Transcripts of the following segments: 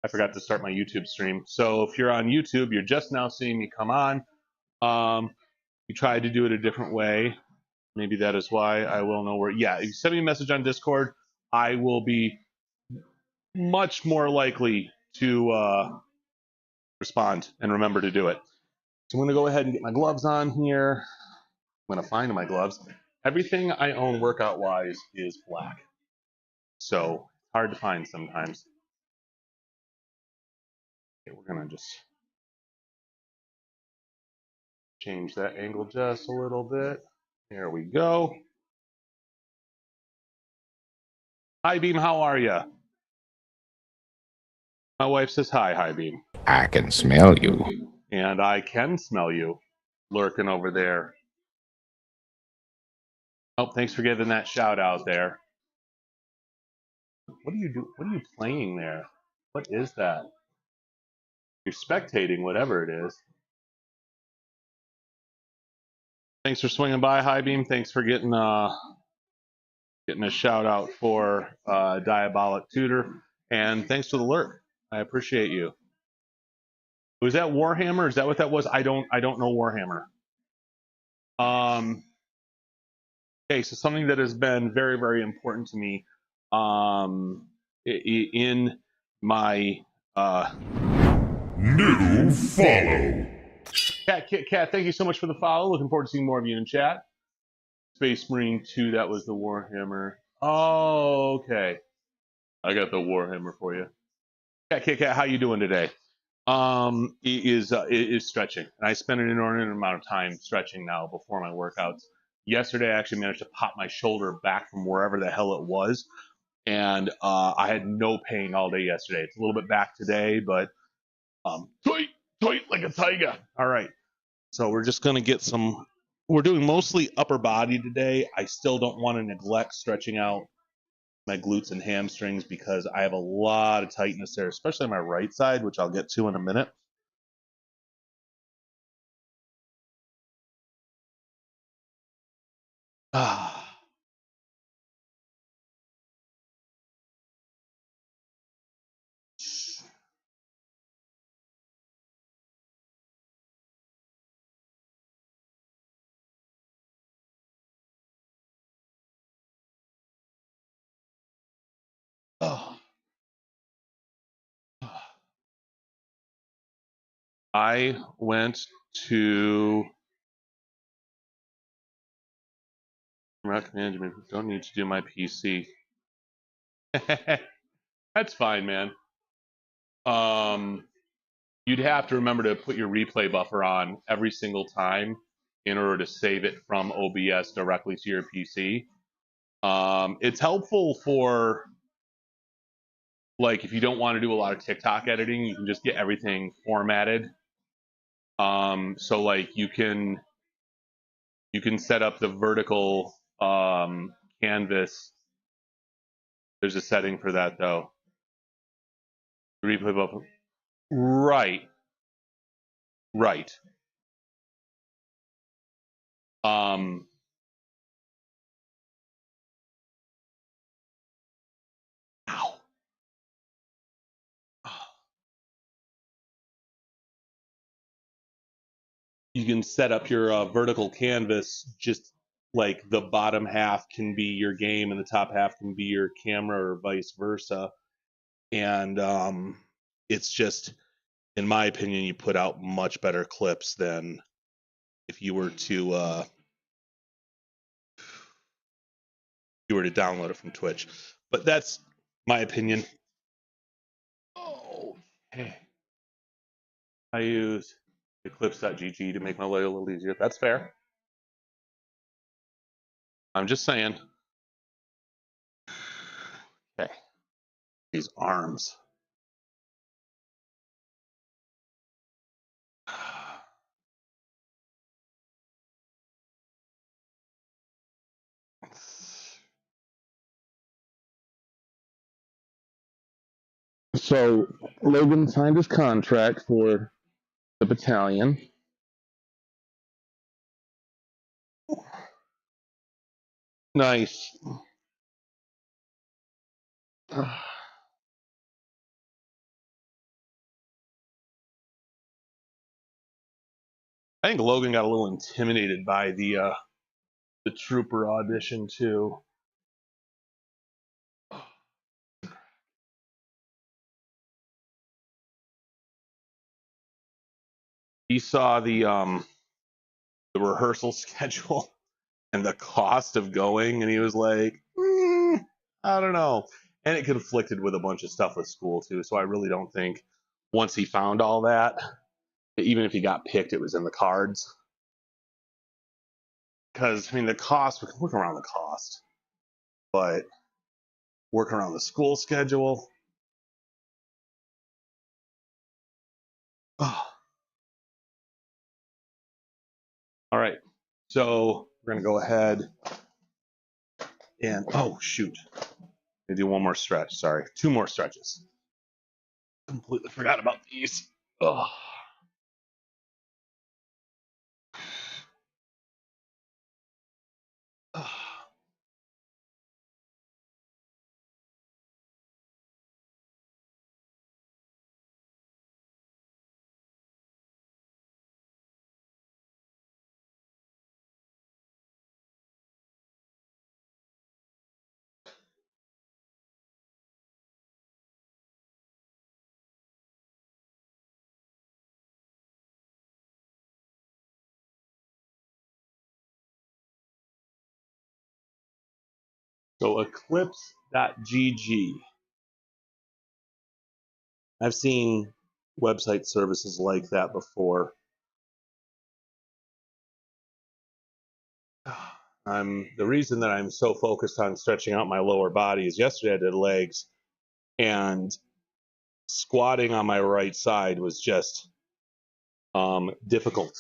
I forgot to start my YouTube stream. So if you're on YouTube, you're just now seeing me come on. We tried to do it a different way. Maybe that is why. I will know where. Yeah, you send me a message on Discord. I will be much more likely to respond and remember to do it. So I'm going to go ahead and get my gloves on here. I'm going to find my gloves. Everything I own workout-wise is black. So hard to find sometimes. Okay, we're going to just change that angle just a little bit. There we go. Hi, Beam, how are you? My wife says hi, Beam. I can smell you. And I can smell you lurking over there. Oh, thanks for giving that shout out there. What are you playing there? What is that? You're spectating whatever it is. Thanks for swinging by, High Beam. Thanks for getting a shout out for Diabolic Tutor, and thanks for the lurk. I appreciate you. Was that Warhammer? Is that what that was? I don't know Warhammer. Okay, so something that has been very, very important to me in my new follow. Cat, thank you so much for the follow. Looking forward to seeing more of you in chat. Space Marine 2, that was the Warhammer. Oh, okay. I got the Warhammer for you. Cat, how you doing today? Is stretching, and I spend an inordinate amount of time stretching now before my workouts. Yesterday, I actually managed to pop my shoulder back from wherever the hell it was, and I had no pain all day yesterday. It's a little bit back today, but tight like a tiger. All right, so we're just gonna get some. We're doing mostly upper body today. I still don't want to neglect stretching out my glutes and hamstrings because I have a lot of tightness there, especially on my right side, which I'll get to in a minute. I went to Rack Management. Don't need to do my PC. That's fine, man. You'd have to remember to put your replay buffer on every single time in order to save it from OBS directly to your PC. It's helpful for, like, if you don't want to do a lot of TikTok editing, you can just get everything formatted. So like you can set up the vertical canvas. There's a setting for that though. Replay buffer. Right. Ow. You can set up your vertical canvas, just like the bottom half can be your game and the top half can be your camera, or vice versa. And it's just, in my opinion, you put out much better clips than if you were to download it from Twitch. But that's my opinion. Oh, hey. I use Eclipse.gg to make my life a little easier. That's fair. I'm just saying. Okay. These arms. So Logan signed his contract for the battalion. Nice. I think Logan got a little intimidated by the trooper audition too. He saw the rehearsal schedule and the cost of going, and he was like, I don't know. And it conflicted with a bunch of stuff with school too. So I really don't think once he found all that, even if he got picked, it was in the cards. Because I mean, the cost, we can work around the cost, but work around the school schedule. Oh. All right, so we're gonna go ahead and oh shoot, I do one more stretch. Sorry, two more stretches. Completely forgot about these. Oh. Oh. So eclipse.gg. I've seen website services like that before. The reason that I'm so focused on stretching out my lower body is yesterday I did legs, and squatting on my right side was just difficult.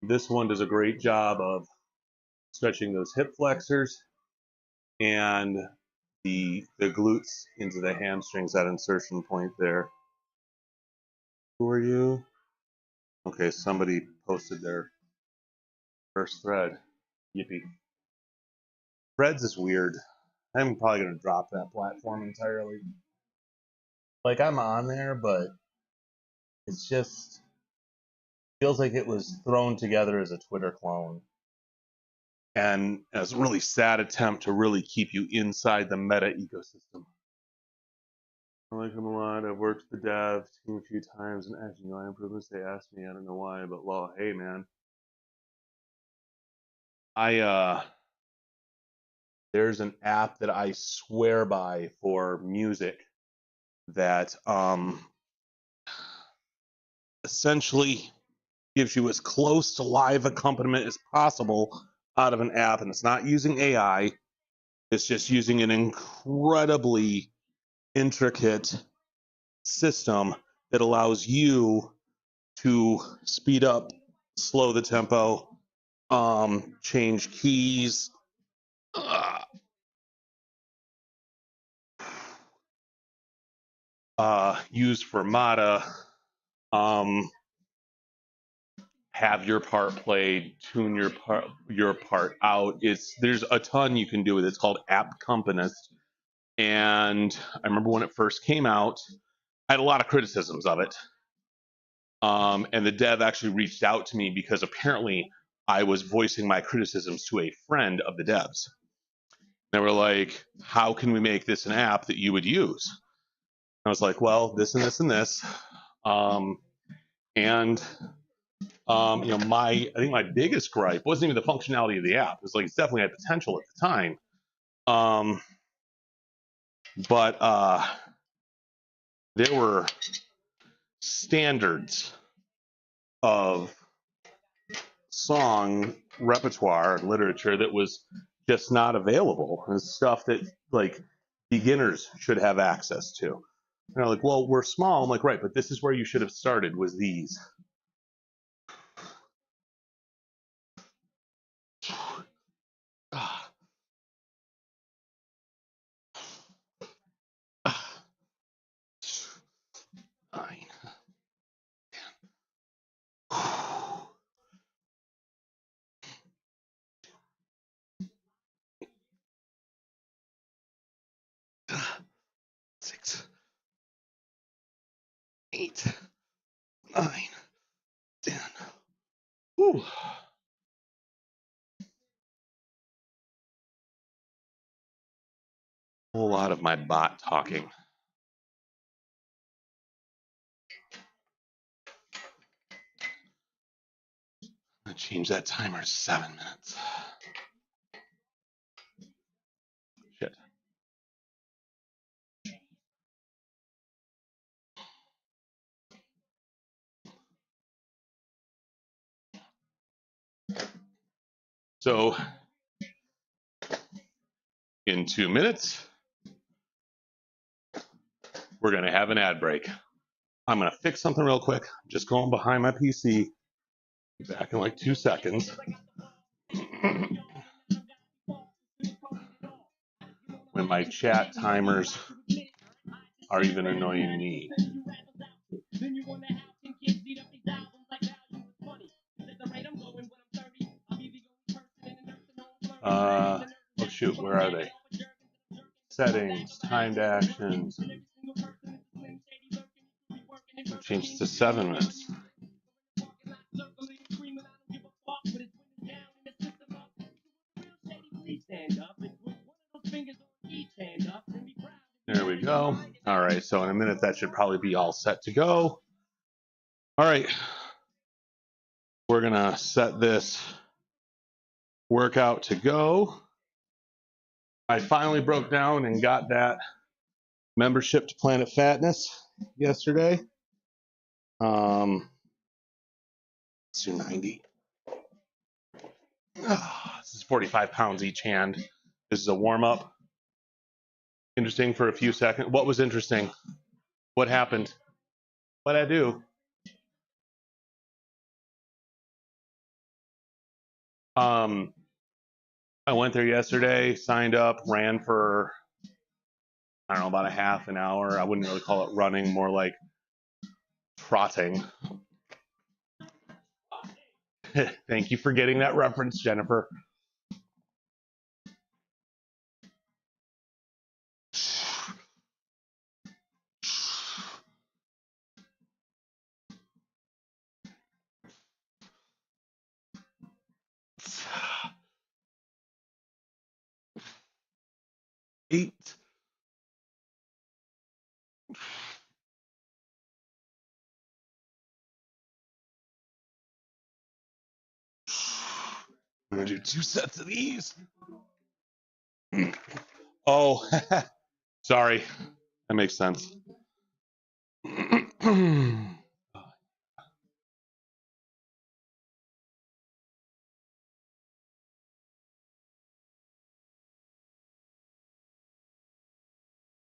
This one does a great job of stretching those hip flexors and the glutes into the hamstrings, that insertion point there. Who are you? Okay, somebody posted their first thread. Yippee. Threads is weird. I'm probably going to drop that platform entirely. Like, I'm on there, but it's just feels like it was thrown together as a Twitter clone. And as a really sad attempt to really keep you inside the meta ecosystem. I like them a lot. I've worked with the dev team a few times, and as you know, improvements they asked me. I don't know why, but well, hey man. There's an app that I swear by for music that essentially gives you as close to live accompaniment as possible out of an app, and it's not using AI. It's just using an incredibly intricate system that allows you to speed up, slow the tempo, change keys. Use Fermata. Have your part played, tune your part out. There's a ton you can do with it. It's called App Accompanist. And I remember when it first came out, I had a lot of criticisms of it. And the dev actually reached out to me because apparently I was voicing my criticisms to a friend of the devs. They were like, how can we make this an app that you would use? I was like, well, this and this and this. I think my biggest gripe wasn't even the functionality of the app. It was like, it's definitely had potential at the time. But there were standards of song repertoire and literature that was just not available. And stuff that like beginners should have access to. And they're like, well, we're small. I'm like, right, but this is where you should have started, was these. 6, 8, 9, 10. Whew. Whole lot of my bot talking. I'm gonna change that timer to 7 minutes. Shit. So in 2 minutes, we're gonna have an ad break. I'm gonna fix something real quick. Just going behind my PC. Be back in like 2 seconds. When my chat timers are even annoying me. Oh shoot, where are they? Settings, timed actions. Change this to 7 minutes. There we go. All right, so in a minute that should probably be all set to go. All right, we're gonna set this workout to go. I finally broke down and got that membership to Planet Fatness yesterday. Let's do 90. This is 45 pounds each hand. This is a warm up. Interesting for a few seconds. What was interesting? What happened? What'd I do? I went there yesterday, signed up, ran for, I don't know, about a half an hour. I wouldn't really call it running, more like trotting. Thank you for getting that reference, Jennifer. Eight. I'm gonna do 2 sets of these. Oh, sorry. That makes sense.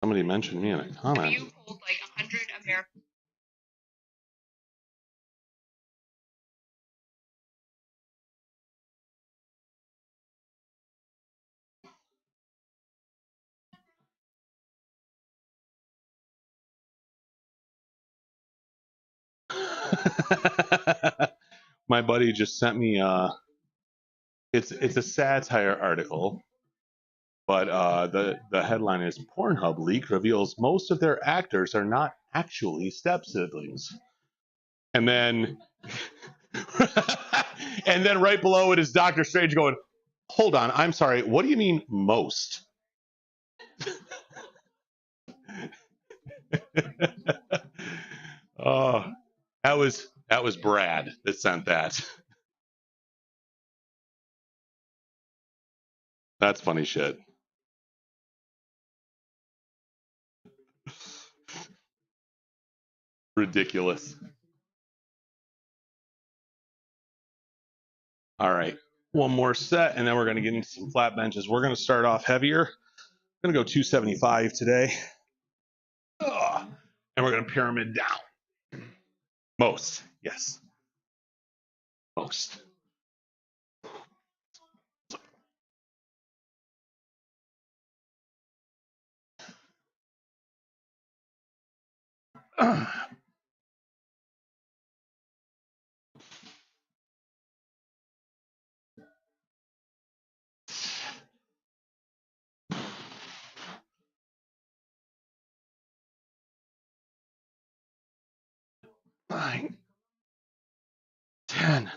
Somebody mentioned me in a comment. You hold like 100 American. My buddy just sent me it's a satire article, but the headline is Pornhub leak reveals most of their actors are not actually step siblings. And then and then right below it is Doctor Strange going, "Hold on, I'm sorry. What do you mean most?" Oh, that was Brad that sent that. That's funny shit. Ridiculous. All right, one more set, and then we're going to get into some flat benches. We're going to start off heavier. I'm going to go 275 today. Ugh. And we're going to pyramid down. Most, yes. Most. 9, 10,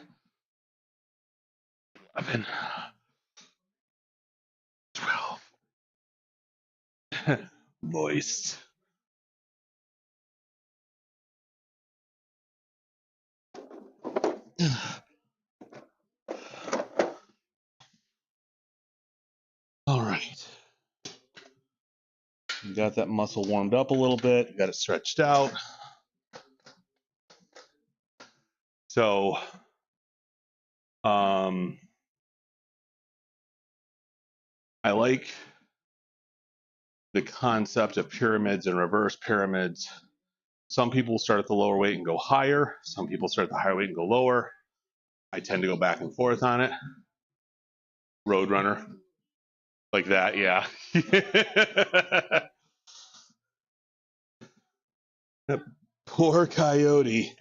11, 12. Moist. All right. You got that muscle warmed up a little bit. You got it stretched out. So, I like the concept of pyramids and reverse pyramids. Some people start at the lower weight and go higher. Some people start at the higher weight and go lower. I tend to go back and forth on it. Roadrunner. Like that, yeah. Poor coyote.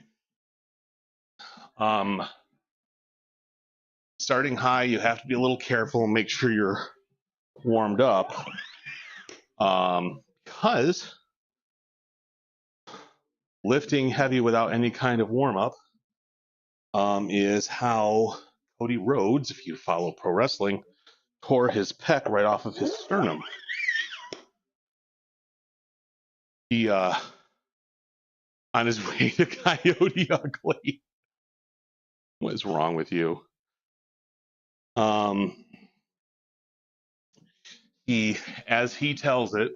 Starting high, you have to be a little careful and make sure you're warmed up. Because lifting heavy without any kind of warm-up is how Cody Rhodes, if you follow pro wrestling, tore his pec right off of his sternum. He, on his way to Coyote Ugly. What is wrong with you? As he tells it,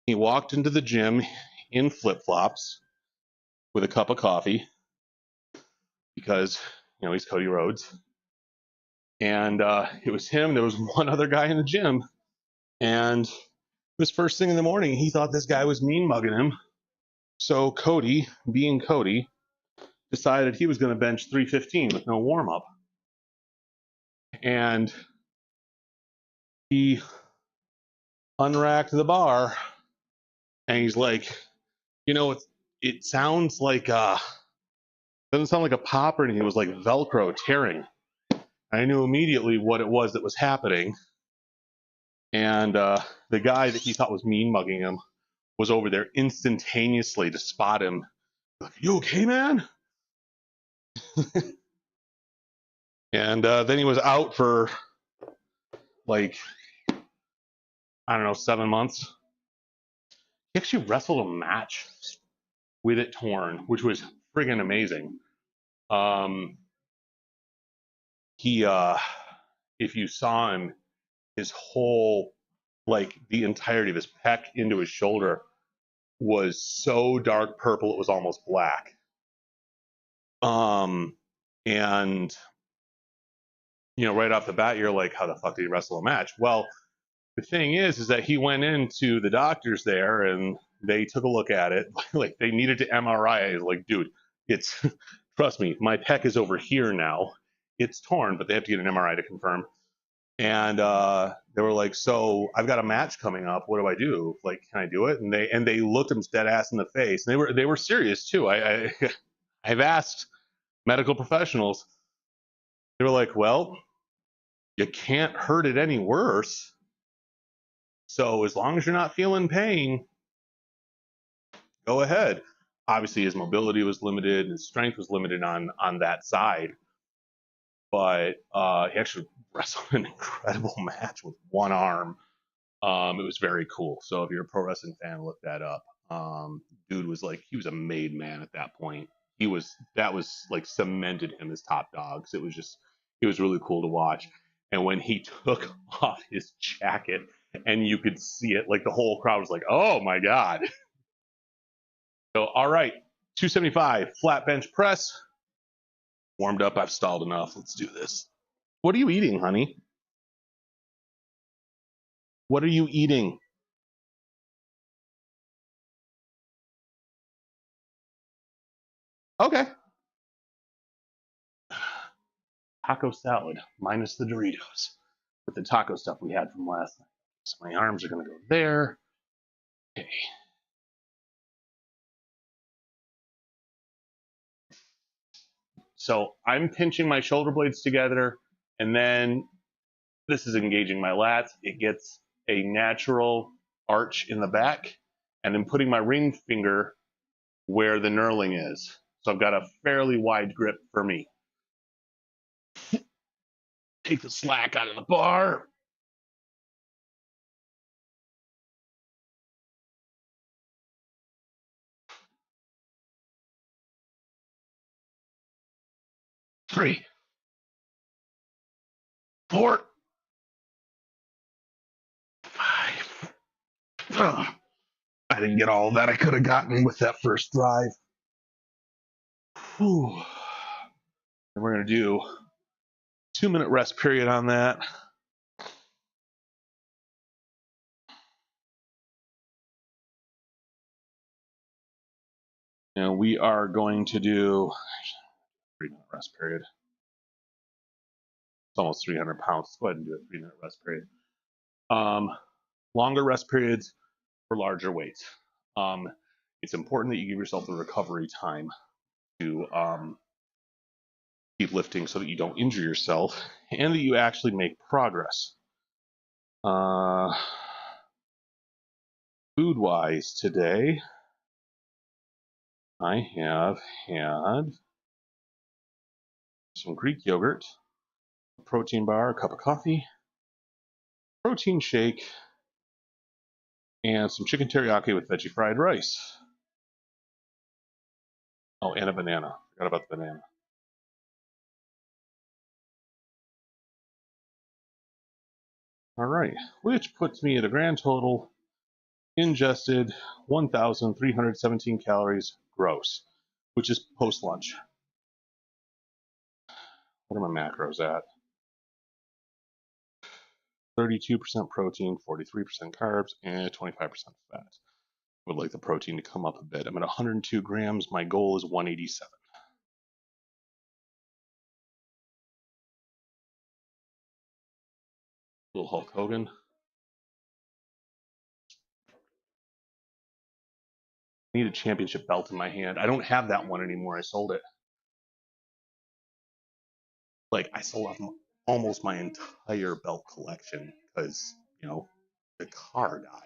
he walked into the gym in flip-flops with a cup of coffee because, you know, he's Cody Rhodes. And it was him. There was one other guy in the gym. And it was first thing in the morning. He thought this guy was mean mugging him. So Cody, being Cody, decided he was going to bench 315 with no warm-up. And he unracked the bar. And he's like, you know, it sounds like, doesn't sound like a pop or anything. It was like Velcro tearing. I knew immediately what it was that was happening. And the guy that he thought was mean mugging him was over there instantaneously to spot him. Like, you okay, man? And then he was out for like, I don't know, 7 months. He actually wrestled a match with it torn, which was friggin' amazing. If you saw him, his whole, like the entirety of his pec into his shoulder was so dark purple it was almost black. And you know, right off the bat, you're like, how the fuck did he wrestle a match? Well, the thing is that he went into the doctors there and they took a look at it. Like they needed to MRI. I was like, dude, it's trust me, my pec is over here now. It's torn, but they have to get an MRI to confirm. And they were like, so I've got a match coming up. What do I do? Like, can I do it? And they looked him dead ass in the face. And they were serious too. I've asked medical professionals. They were like, well, you can't hurt it any worse. So as long as you're not feeling pain, go ahead. Obviously, his mobility was limited, his strength was limited on that side, but he actually wrestled an incredible match with one arm. It was very cool. So if you're a pro wrestling fan, look that up. Dude was like, he was a made man at that point. That was like cemented him as top dogs. It was really cool to watch. And when he took off his jacket and you could see it, like the whole crowd was like, oh my God. So, all right, 275 flat bench press. Warmed up, I've stalled enough. Let's do this. What are you eating, honey? What are you eating? Okay. Taco salad minus the Doritos with the taco stuff we had from last night. So my arms are going to go there. Okay. So I'm pinching my shoulder blades together, and then this is engaging my lats. It gets a natural arch in the back, and then putting my ring finger where the knurling is. So I've got a fairly wide grip for me. Take the slack out of the bar. Three, 4, 5. Ugh. I didn't get all that I could have gotten with that first drive. Whew. And we're going to do 2-minute rest period on that. And we are going to do 3-minute rest period. It's almost 300 pounds. Let's go ahead and do a 3-minute rest period. Longer rest periods for larger weights. It's important that you give yourself the recovery time to keep lifting so that you don't injure yourself and that you actually make progress. Food-wise today, I have had some Greek yogurt, a protein bar, a cup of coffee, protein shake, and some chicken teriyaki with veggie fried rice. Oh, and a banana. Forgot about the banana. All right, which puts me at a grand total ingested 1,317 calories gross, which is post-lunch. What are my macros at? 32% protein, 43% carbs, and 25% fat. Would like the protein to come up a bit. I'm at 102 grams. My goal is 187. Little Hulk Hogan. I need a championship belt in my hand. I don't have that one anymore. I sold it. Like, I sold off almost my entire belt collection because, you know, the car died.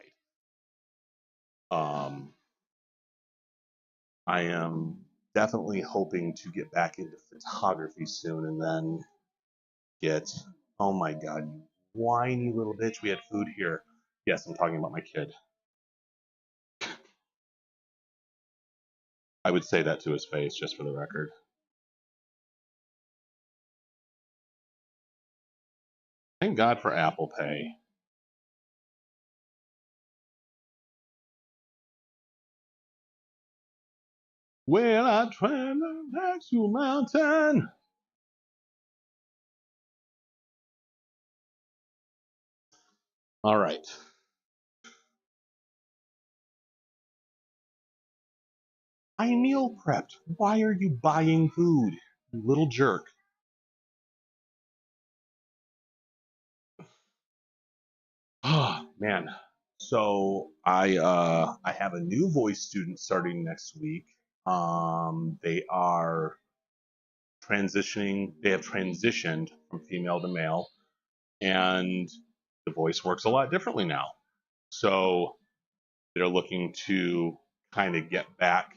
I am definitely hoping to get back into photography soon and then get, oh my God, you whiny little bitch, we had food here. Yes, I'm talking about my kid. I would say that to his face, just for the record. Thank God for Apple Pay. Well, I traveled back to a mountain. All right. I meal prepped. Why are you buying food, you little jerk? Oh, man. So I have a new voice student starting next week. They are transitioning. They have transitioned from female to male, and the voice works a lot differently now. So they're looking to kind of get back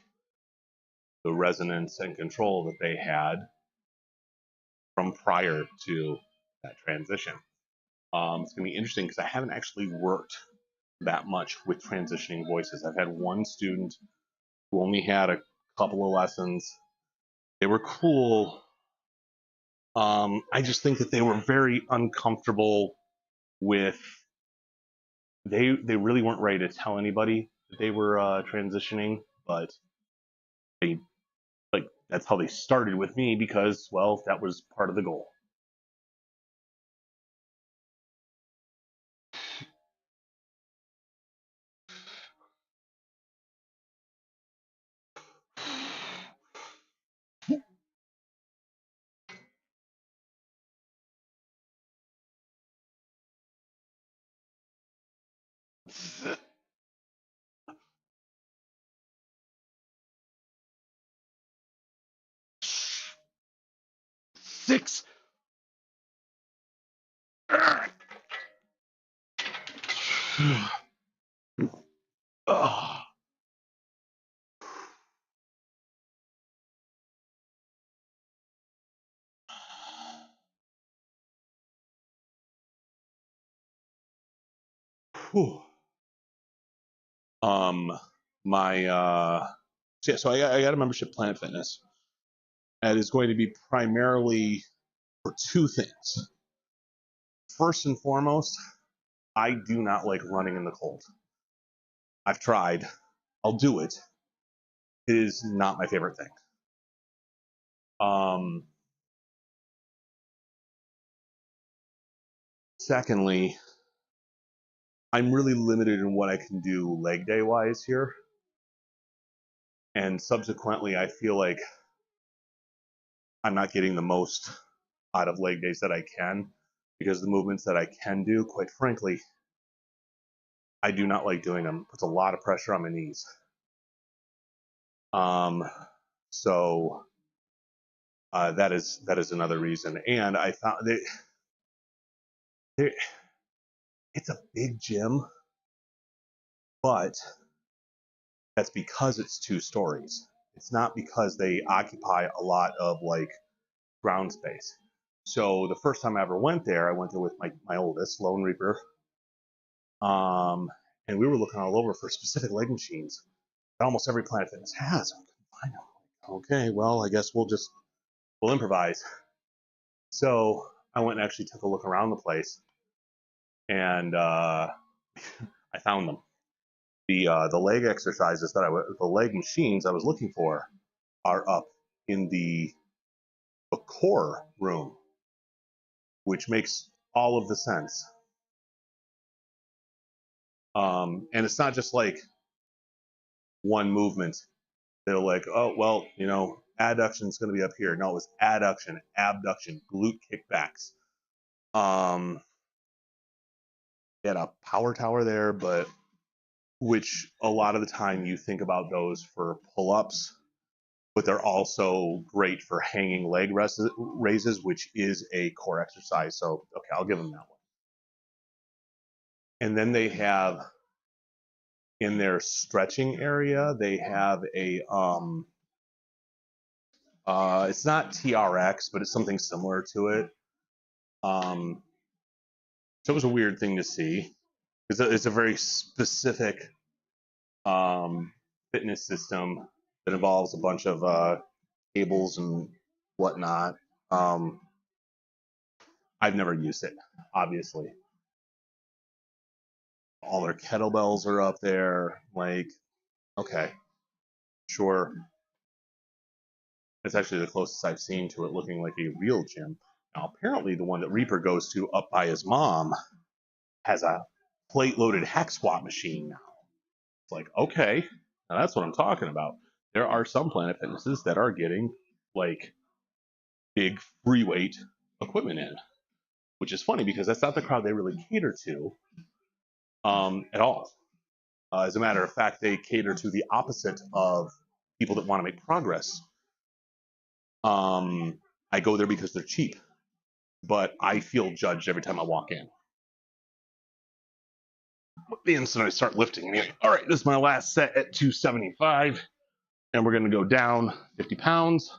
the resonance and control that they had from prior to that transition. It's going to be interesting because I haven't actually worked that much with transitioning voices. I've had one student who only had a couple of lessons. They were cool. I just think that they were very uncomfortable with. They really weren't ready to tell anybody that they were transitioning, but they like that's how they started with me because well that was part of the goal. Six. Whew. So I got a membership at Planet Fitness, and it's going to be primarily for two things. First and foremost, I do not like running in the cold. I've tried. I'll do it. It is not my favorite thing. Secondly, I'm really limited in what I can do leg day wise here. And subsequently, I feel like I'm not getting the most out of leg days that I can, because the movements that I can do, quite frankly, I do not like doing them. It puts a lot of pressure on my knees. So that is another reason. And I found that it's a big gym, but that's because it's 2 stories. It's not because they occupy a lot of like ground space. So the first time I ever went there, I went there with my oldest, Lone Reaper. And we were looking all over for specific leg machines that almost every Planet Fitness has. I know. Okay, well, I guess we'll improvise. So I went and actually took a look around the place, and I found them. The leg exercises the leg machines I was looking for are up in the core room, which makes all of the sense. And it's not just like one movement. They're like, oh, well, adduction is going to be up here. No, it was adduction, abduction, glute kickbacks. They had a power tower there, but which a lot of the time you think about those for pull-ups, but they're also great for hanging leg raises, which is a core exercise. So, okay, I'll give them that one. And then they have, in their stretching area, they have a, it's not TRX, but it's something similar to it. So it was a weird thing to see. It's a very specific fitness system that involves a bunch of cables and whatnot. I've never used it, obviously. All their kettlebells are up there. Like, okay, sure. It's actually the closest I've seen to it looking like a real gym. Now, apparently, the one that Reaper goes to up by his mom has a plate-loaded hack squat machine now. It's like, okay, now that's what I'm talking about. There are some Planet Fitnesses that are getting like big free weight equipment in, which is funny because that's not the crowd they really cater to at all. As a matter of fact, they cater to the opposite of people that want to make progress. I go there because they're cheap, but I feel judged every time I walk in. The instant I start lifting, all right, this is my last set at 275, and we're going to go down 50 pounds.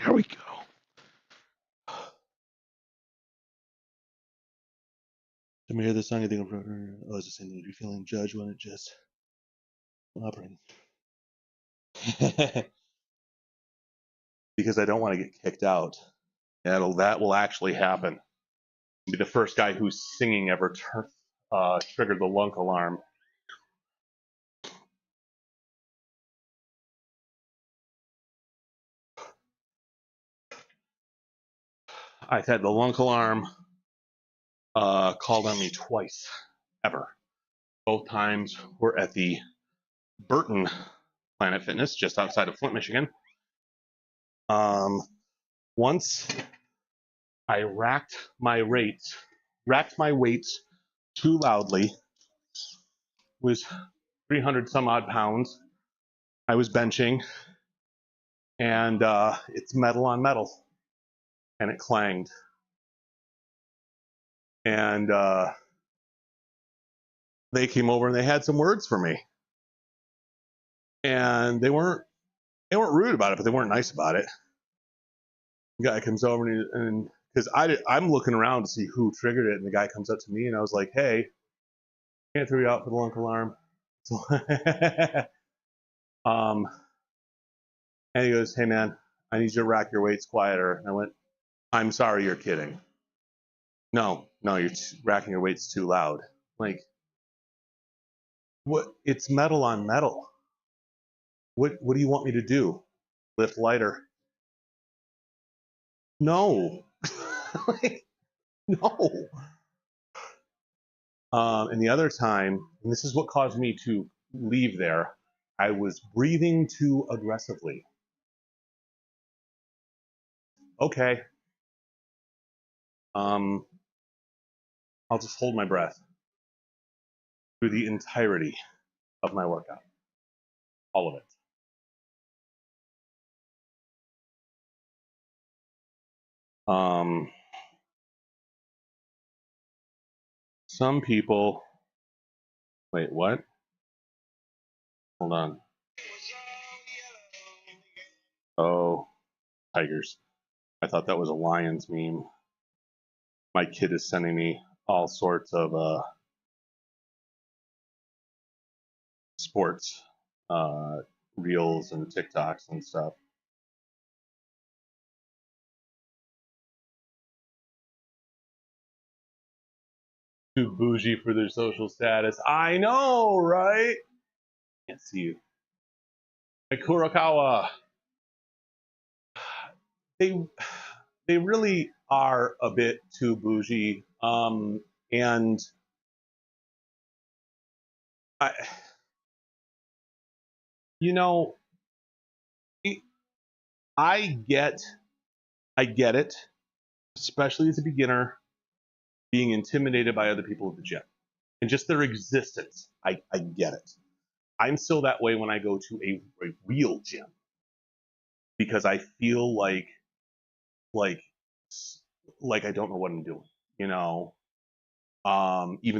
There we go. Let me hear the song. I think I'm. I was just saying that you're feeling judged when it just operating. Because I don't want to get kicked out. That will actually happen. I'll be the first guy who's singing ever triggered the lunk alarm. I've had the lunk alarm called on me twice, ever. Both times were at the Burton Planet Fitness, just outside of Flint, Michigan. Once I racked my weights too loudly, was 300 some odd pounds. I was benching, and it's metal on metal, and it clanged. And they came over and they had some words for me, and they weren't rude about it, but they weren't nice about it. The guy comes over and because I'm looking around to see who triggered it, and the guy comes up to me, and I was like, "Hey, can't throw you out for the lunk alarm." So, and he goes, "Hey man, I need you to rack your weights quieter." And I went, "I'm sorry, you're kidding." No, you're racking your weights too loud. Like, what? It's metal on metal. What do you want me to do? Lift lighter? No. Like, no. And the other time, and this is what caused me to leave there, I was breathing too aggressively. Okay. I'll just hold my breath through the entirety of my workout. All of it. Some people, wait, what? Hold on. Oh, tigers. I thought that was a Lions meme. My kid is sending me all sorts of sports reels and TikToks and stuff. Too bougie for their social status. I know, right? Can't see you. Like Kurokawa. They really are a bit too bougie. And I get it, especially as a beginner, being intimidated by other people at the gym and just their existence. I get it. I'm still that way when I go to a real gym because I feel like I don't know what I'm doing, even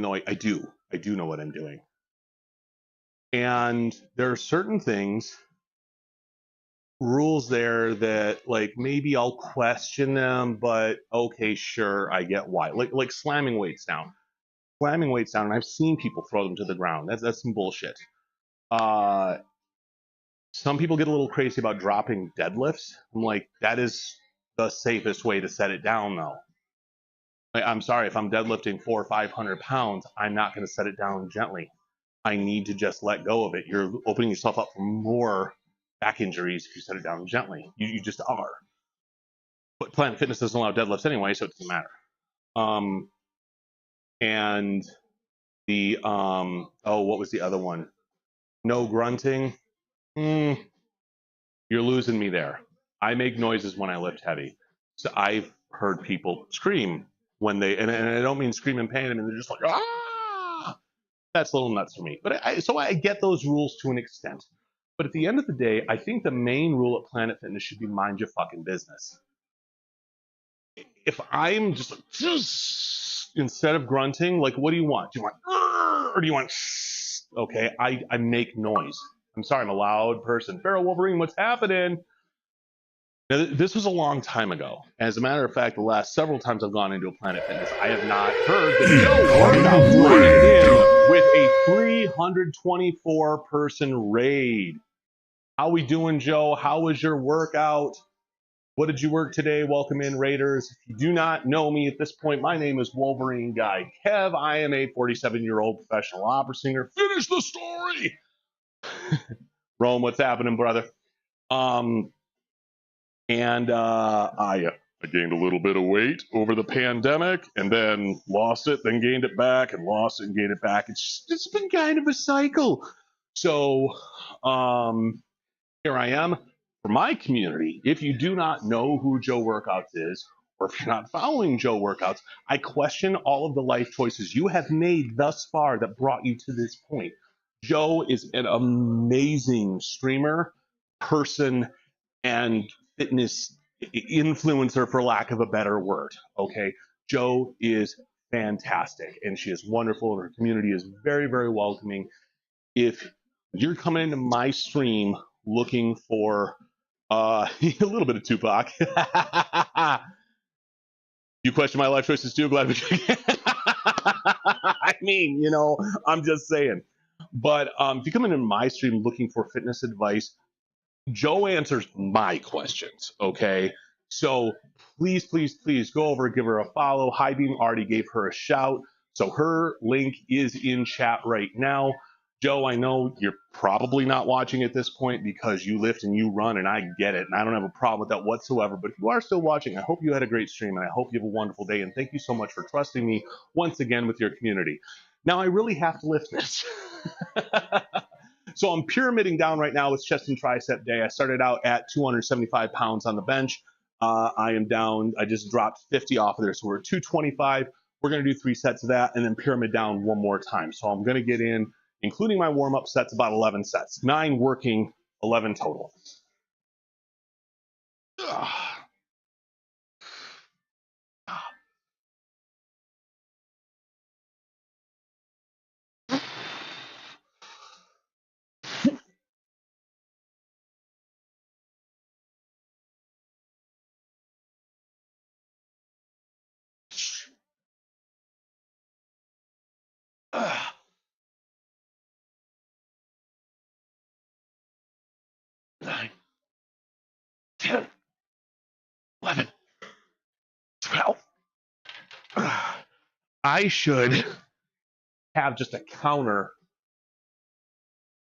though I do know what I'm doing. And there are certain things, rules there that like maybe I'll question them, but okay, sure, I get why. Like slamming weights down. And I've seen people throw them to the ground. That's some bullshit. Some people get a little crazy about dropping deadlifts. I'm like, that is the safest way to set it down, though. Like, I'm sorry, if I'm deadlifting 400 or 500 pounds, I'm not going to set it down gently. I need to just let go of it. You're opening yourself up for more back injuries if you set it down gently. You just are. But Planet Fitness doesn't allow deadlifts anyway, so it doesn't matter. And the what was the other one? No grunting. You're losing me there. I make noises when I lift heavy. So I've heard people scream when they, and I don't mean scream in pain, I mean they're just like, ah! That's a little nuts for me. But so I get those rules to an extent. But at the end of the day, I think the main rule at Planet Fitness should be mind your fucking business. If I'm just instead of grunting, like, what do you want? Do you want, or do you want, okay, I make noise. I'm sorry, I'm a loud person. Feral Wolverine, what's happening? Now, this was a long time ago. As a matter of fact, the last several times I've gone into a Planet Fitness, I have not heard the Joe workout running in with a 324 person raid. How we doing, Joe? How was your workout? What did you work today? Welcome in, Raiders. If you do not know me at this point, my name is Wolverine Guy Kev. I am a 47-year-old professional opera singer. Finish the story. Rome, what's happening, brother? And I gained a little bit of weight over the pandemic and then lost it, then gained it back and lost it and gained it back. It's been kind of a cycle. So here I am. For my community, if you do not know who Joe Workouts is, or if you're not following Joe Workouts, I question all of the life choices you have made thus far that brought you to this point. Joe is an amazing streamer, person, and fitness influencer, for lack of a better word. Okay, Joe is fantastic, and she is wonderful, and her community is very, very welcoming. If you're coming into my stream looking for a little bit of Tupac, you question my life choices too. Glad we can. I mean, you know, I'm just saying. But if you come into my stream looking for fitness advice, Joe answers my questions, okay? So please, please, please go over, give her a follow. High Beam already gave her a shout. So her link is in chat right now. Joe, I know you're probably not watching at this point because you lift and you run, and I get it, and I don't have a problem with that whatsoever. But if you are still watching, I hope you had a great stream, and I hope you have a wonderful day. And thank you so much for trusting me once again with your community. Now, I really have to lift this. So I'm pyramiding down right now with chest and tricep day. I started out at 275 pounds on the bench. I am down, I just dropped 50 off of there. So we're at 225. We're going to do 3 sets of that and then pyramid down one more time. So I'm going to get in, including my warm-up sets, about 11 sets. 9 working, 11 total. Nine, 10, 11, 12. I should have just a counter.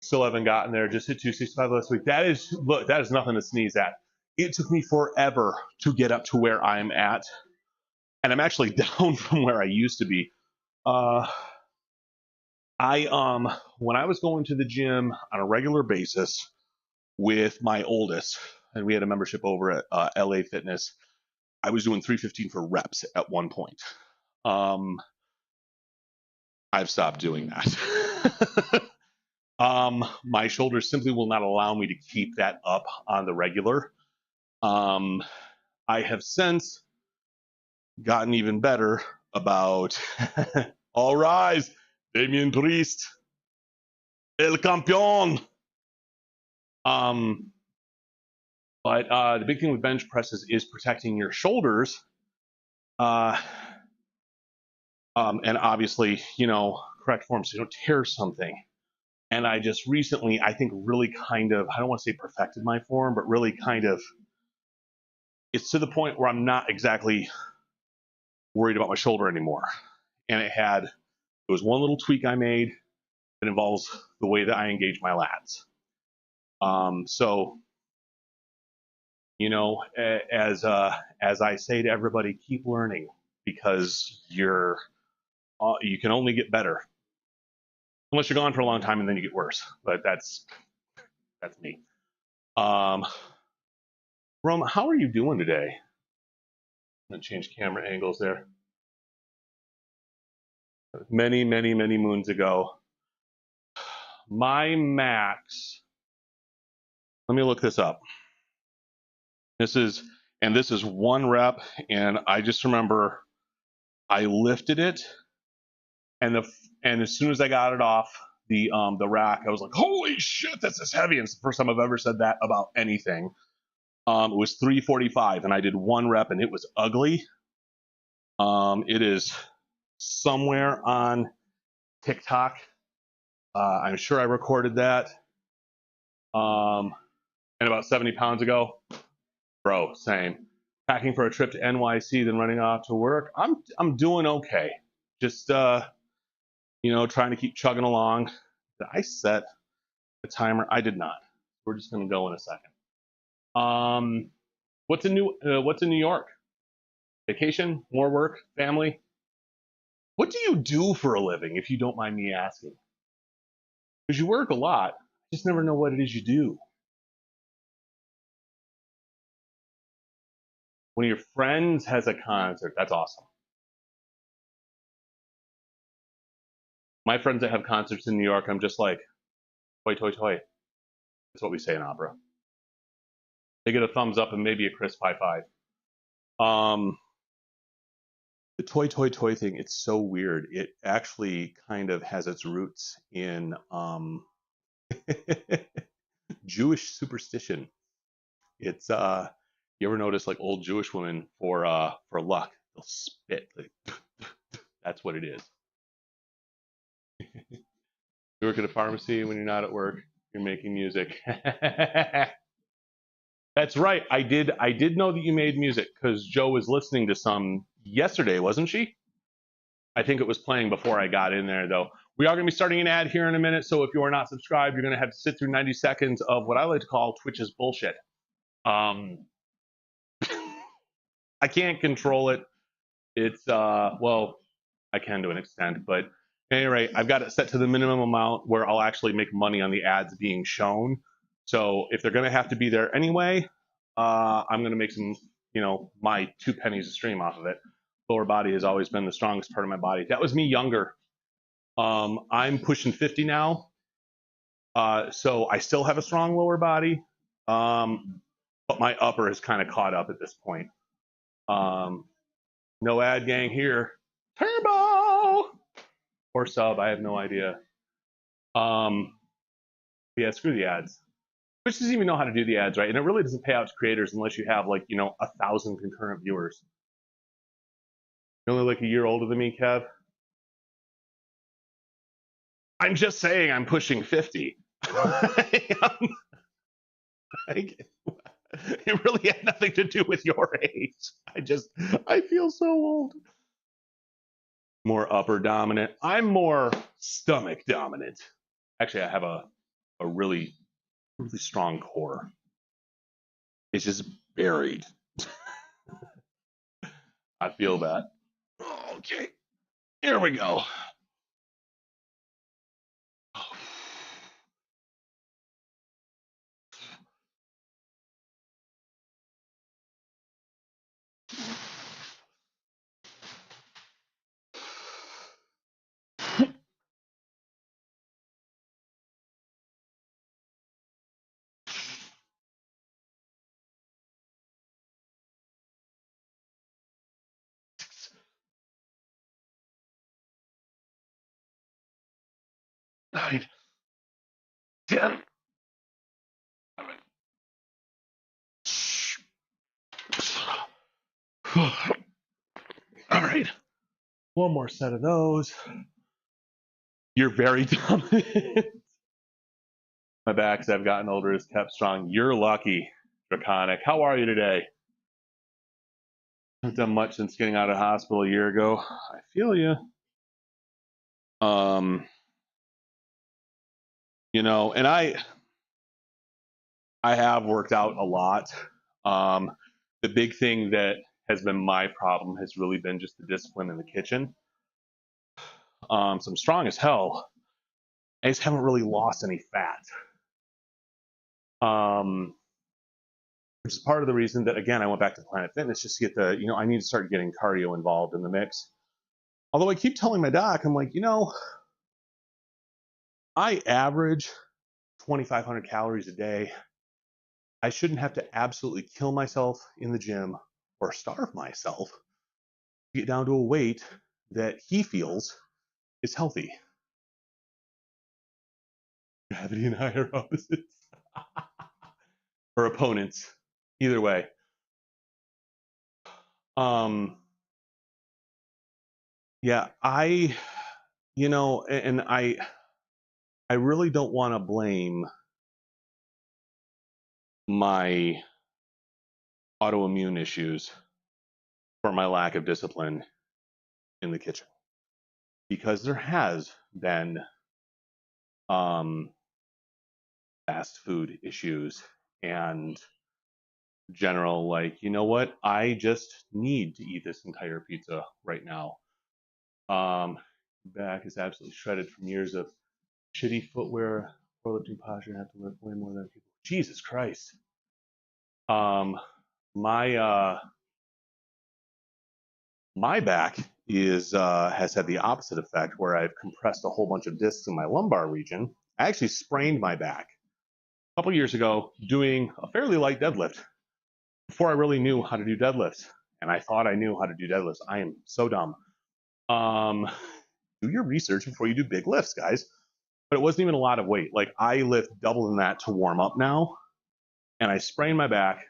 Still haven't gotten there. Just hit 265 last week. That is, look, that is nothing to sneeze at. It took me forever to get up to where I'm at, and I'm actually down from where I used to be. When I was going to the gym on a regular basis with my oldest, and we had a membership over at LA Fitness, I was doing 315 for reps at one point. I've stopped doing that. My shoulders simply will not allow me to keep that up on the regular. I have since gotten even better about all rise, Damien Priest, El Campeón. But the big thing with bench presses is protecting your shoulders. And obviously, you know, correct form so you don't tear something. And I just recently, I think, really kind of, I don't want to say perfected my form, but really kind of, it's to the point where I'm not exactly worried about my shoulder anymore. And it was one little tweak I made that involves the way that I engage my lats. So, you know, as I say to everybody, keep learning, because you can only get better unless you're gone for a long time and then you get worse. But that's me. Rome, how are you doing today? I'm gonna change camera angles there. Many, many, many moons ago, my max. Let me look this up. This is 1 rep, and I just remember I lifted it, and as soon as I got it off the rack, I was like, holy shit, this is heavy. And it's the first time I've ever said that about anything. It was 345, and I did 1 rep, and it was ugly. It is somewhere on TikTok. I'm sure I recorded that. And about 70 pounds ago, bro, same. Packing for a trip to NYC, then running off to work. I'm doing okay. Just you know, trying to keep chugging along. Did I set the timer? I did not. We're just gonna go in a second. What's in New York? Vacation, more work, family. What do you do for a living, if you don't mind me asking? Because you work a lot. I just never know what it is you do. One of your friends has a concert. That's awesome. My friends that have concerts in New York, I'm just like, toy, toy, toy. That's what we say in opera. They get a thumbs up and maybe a crisp high five. The toy, toy, toy thing, it's so weird. It actually kind of has its roots in Jewish superstition. It's you ever notice like old Jewish women for luck, they'll spit. Like, that's what it is. You work at a pharmacy when you're not at work, you're making music. That's right. I did know that you made music because Joe was listening to some yesterday, wasn't she? I think it was playing before I got in there though. We are going to be starting an ad here in a minute, so if you are not subscribed, you're going to have to sit through 90 seconds of what I like to call Twitch's bullshit. I can't control it. It's well, I can to an extent, but at any rate, I've got it set to the minimum amount where I'll actually make money on the ads being shown. So if they're going to have to be there anyway, I'm going to make some, my 2 pennies a stream off of it. Lower body has always been the strongest part of my body. That was me younger. I'm pushing 50 now. So I still have a strong lower body. But my upper has kind of caught up at this point. No ad gang here. Turbo! Or sub, I have no idea. Yeah, screw the ads. Twitch doesn't even know how to do the ads, right? And it really doesn't pay out to creators unless you have 1,000 concurrent viewers. You're only like a year older than me, Kev. I'm just saying I'm pushing 50. It really had nothing to do with your age. I feel so old. More upper dominant. I'm more stomach dominant. Actually, I have a really, really strong core. It's just buried. I feel that. Okay, here we go. Nine, 10. All right. One more set of those. You're very dominant. My back, as I've gotten older, is kept strong. You're lucky, Draconic. How are you today? I haven't done much since getting out of hospital a year ago. I feel you. And I have worked out a lot. The big thing that has been my problem has really been just the discipline in the kitchen. So I'm strong as hell. I just haven't really lost any fat. Which is part of the reason that, again, I went back to Planet Fitness just to get the, I need to start getting cardio involved in the mix. Although I keep telling my doc, I'm like, I average 2,500 calories a day. I shouldn't have to absolutely kill myself in the gym or starve myself to get down to a weight that he feels is healthy. Gravity and higher opposites. Or opponents. Either way. Yeah, and I really don't want to blame my autoimmune issues for my lack of discipline in the kitchen, because there has been fast food issues and general what, I just need to eat this entire pizza right now. Back is absolutely shredded from years of shitty footwear, poor lifting posture, and have to lift way more than people. Jesus Christ. My My back is has had the opposite effect, where I've compressed a whole bunch of discs in my lumbar region. I actually sprained my back a couple years ago doing a fairly light deadlift before I really knew how to do deadlifts. And I thought I knew how to do deadlifts. I am so dumb. Do your research before you do big lifts, guys. But it wasn't even a lot of weight. Like I lift double than that to warm up now, and I sprained my back.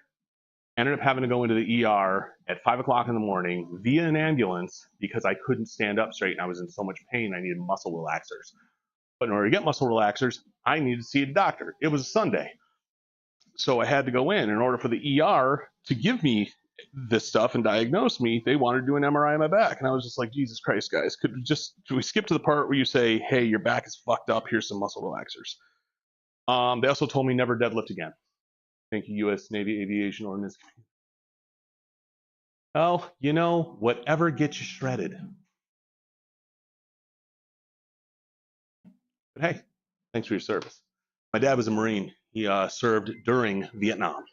Ended up having to go into the ER at 5 o'clock in the morning via an ambulance because I couldn't stand up straight and I was in so much pain. I needed muscle relaxers. But in order to get muscle relaxers, I needed to see a doctor. It was a Sunday. So I had to go in order for the ER to give me this stuff and diagnose me. They wanted to do an MRI on my back. And I was just like, Jesus Christ, guys, could we skip to the part where you say, hey, your back is fucked up. Here's some muscle relaxers. They also told me never deadlift again. Thank you, U.S. Navy Aviation Ordnance. Well, you know, whatever gets you shredded. But hey, thanks for your service. My dad was a Marine. He served during Vietnam,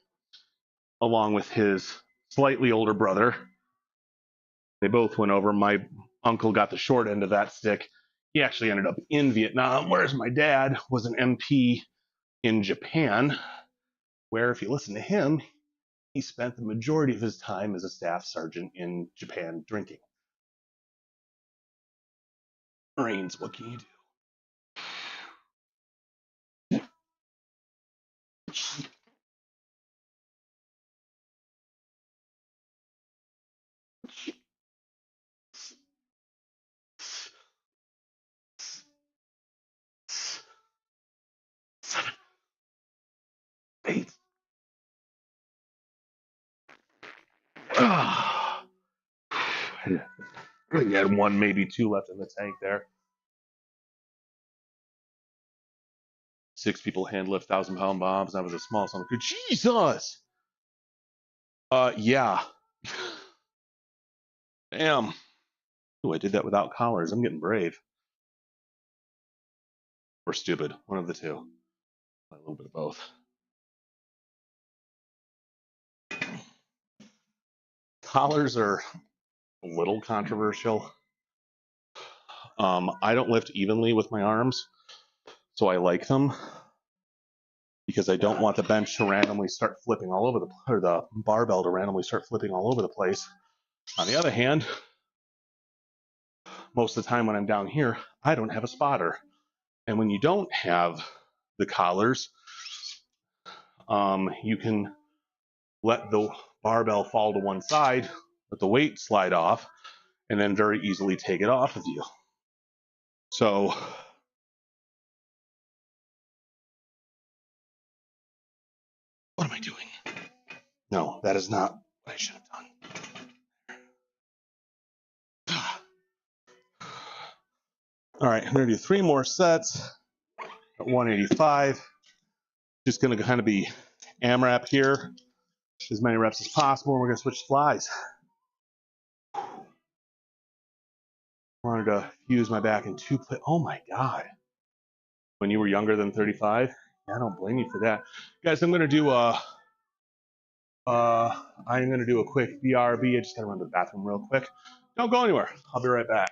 along with his slightly older brother. They both went over. My uncle got the short end of that stick. He actually ended up in Vietnam, whereas my dad was an MP in Japan, where, if you listen to him, he spent the majority of his time as a staff sergeant in Japan drinking. Marines, what can you do? Seven, eight. I think I had one, maybe two left in the tank there. 6 people hand lift 1,000-pound bombs. That was a small sum. Jesus. Yeah. Damn. Ooh, I did that without collars. I'm getting brave. Or stupid. One of the two. A little bit of both. Collars are a little controversial. I don't lift evenly with my arms, so I like them because I don't want the bench to randomly start flipping all over or the barbell to randomly start flipping all over the place. On the other hand, most of the time when I'm down here, I don't have a spotter. And when you don't have the collars, you can let the barbell fall to one side, let the weight slide off, and then very easily take it off of you. So what am I doing? No, that is not what I should have done. All right, I'm gonna do 3 more sets at 185. Just gonna kind of be AMRAP here, as many reps as possible. We're gonna switch to flies. Wanted to use my back in 2 places. Oh my God. When you were younger than 35? Yeah, I don't blame you for that. Guys, I'm gonna do a quick BRB. I just gotta run to the bathroom real quick. Don't go anywhere. I'll be right back.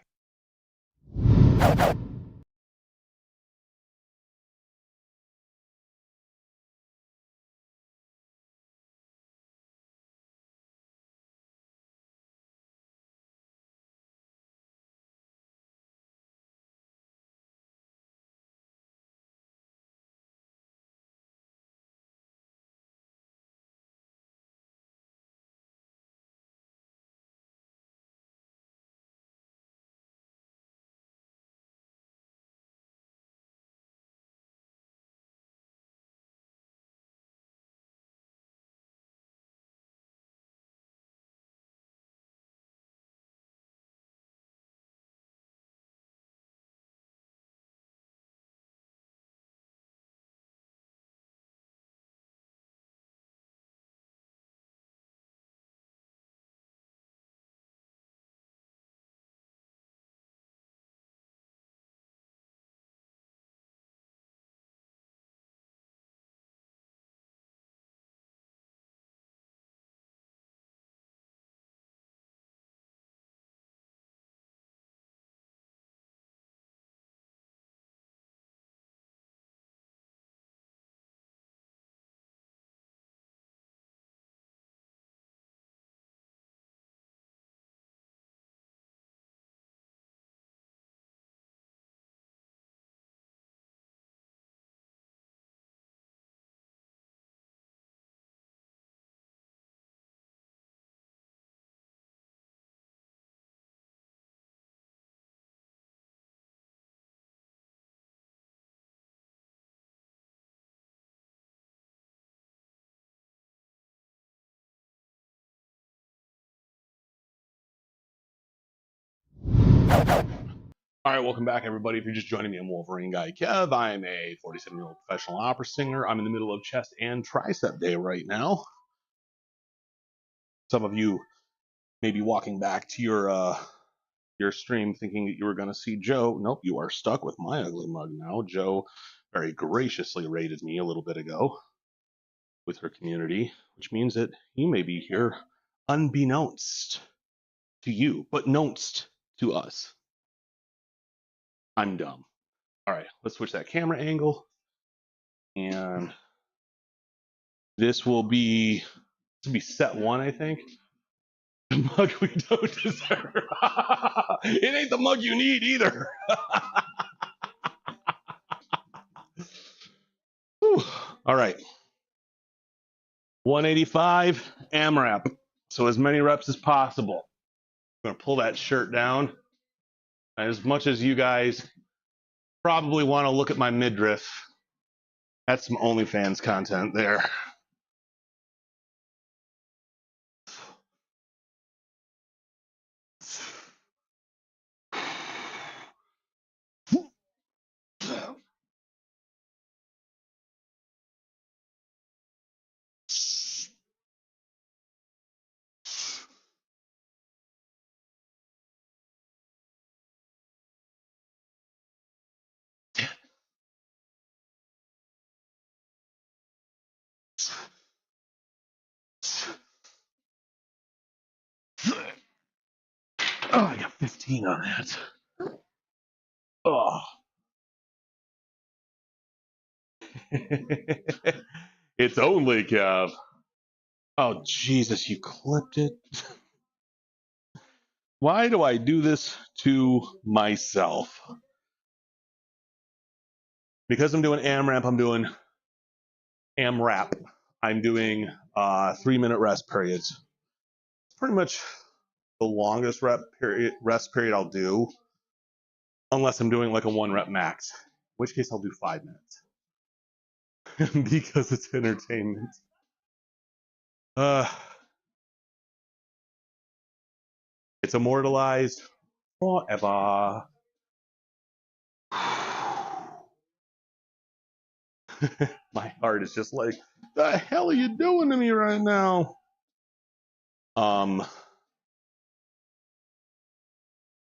All right, welcome back, everybody. If you're just joining me, I'm Wolverine Guy Kev. I'm a 47-year-old professional opera singer. I'm in the middle of chest and tricep day right now. Some of you may be walking back to your stream thinking that you were going to see Joe. Nope, you are stuck with my ugly mug now. Joe very graciously rated me a little bit ago with her community, which means that you may be here unbeknownst to you, but knownst to us. I'm dumb. All right, let's switch that camera angle. And this will be set one, I think. The mug we don't deserve. It ain't the mug you need either. All right. 185 AMRAP. So as many reps as possible. I'm going to pull that shirt down. As much as you guys probably want to look at my midriff, that's some OnlyFans content there. Oh, I got 15 on that. Oh. It's only Kev. Oh, Jesus, you clipped it. Why do I do this to myself? Because I'm doing AMRAP, I'm doing AMRAP. I'm doing 3-minute rest periods. It's pretty much the longest rest period I'll do, unless I'm doing like a 1-rep max, in which case I'll do 5 minutes. Because it's entertainment. It's immortalized forever. My heart is just like, the hell are you doing to me right now?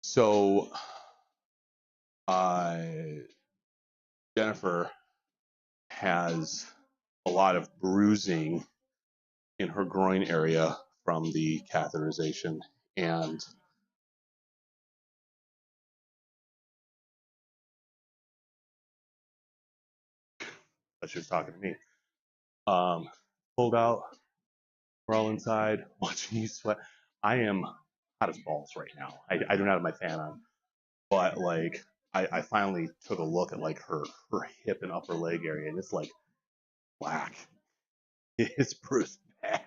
So Jennifer has a lot of bruising in her groin area from the catheterization, and she was talking to me. Pulled out, we're all inside watching you sweat. I am hot as balls right now. I do not have my fan on, but like I finally took a look at like her hip and upper leg area, and it's like black. It's bruised bad.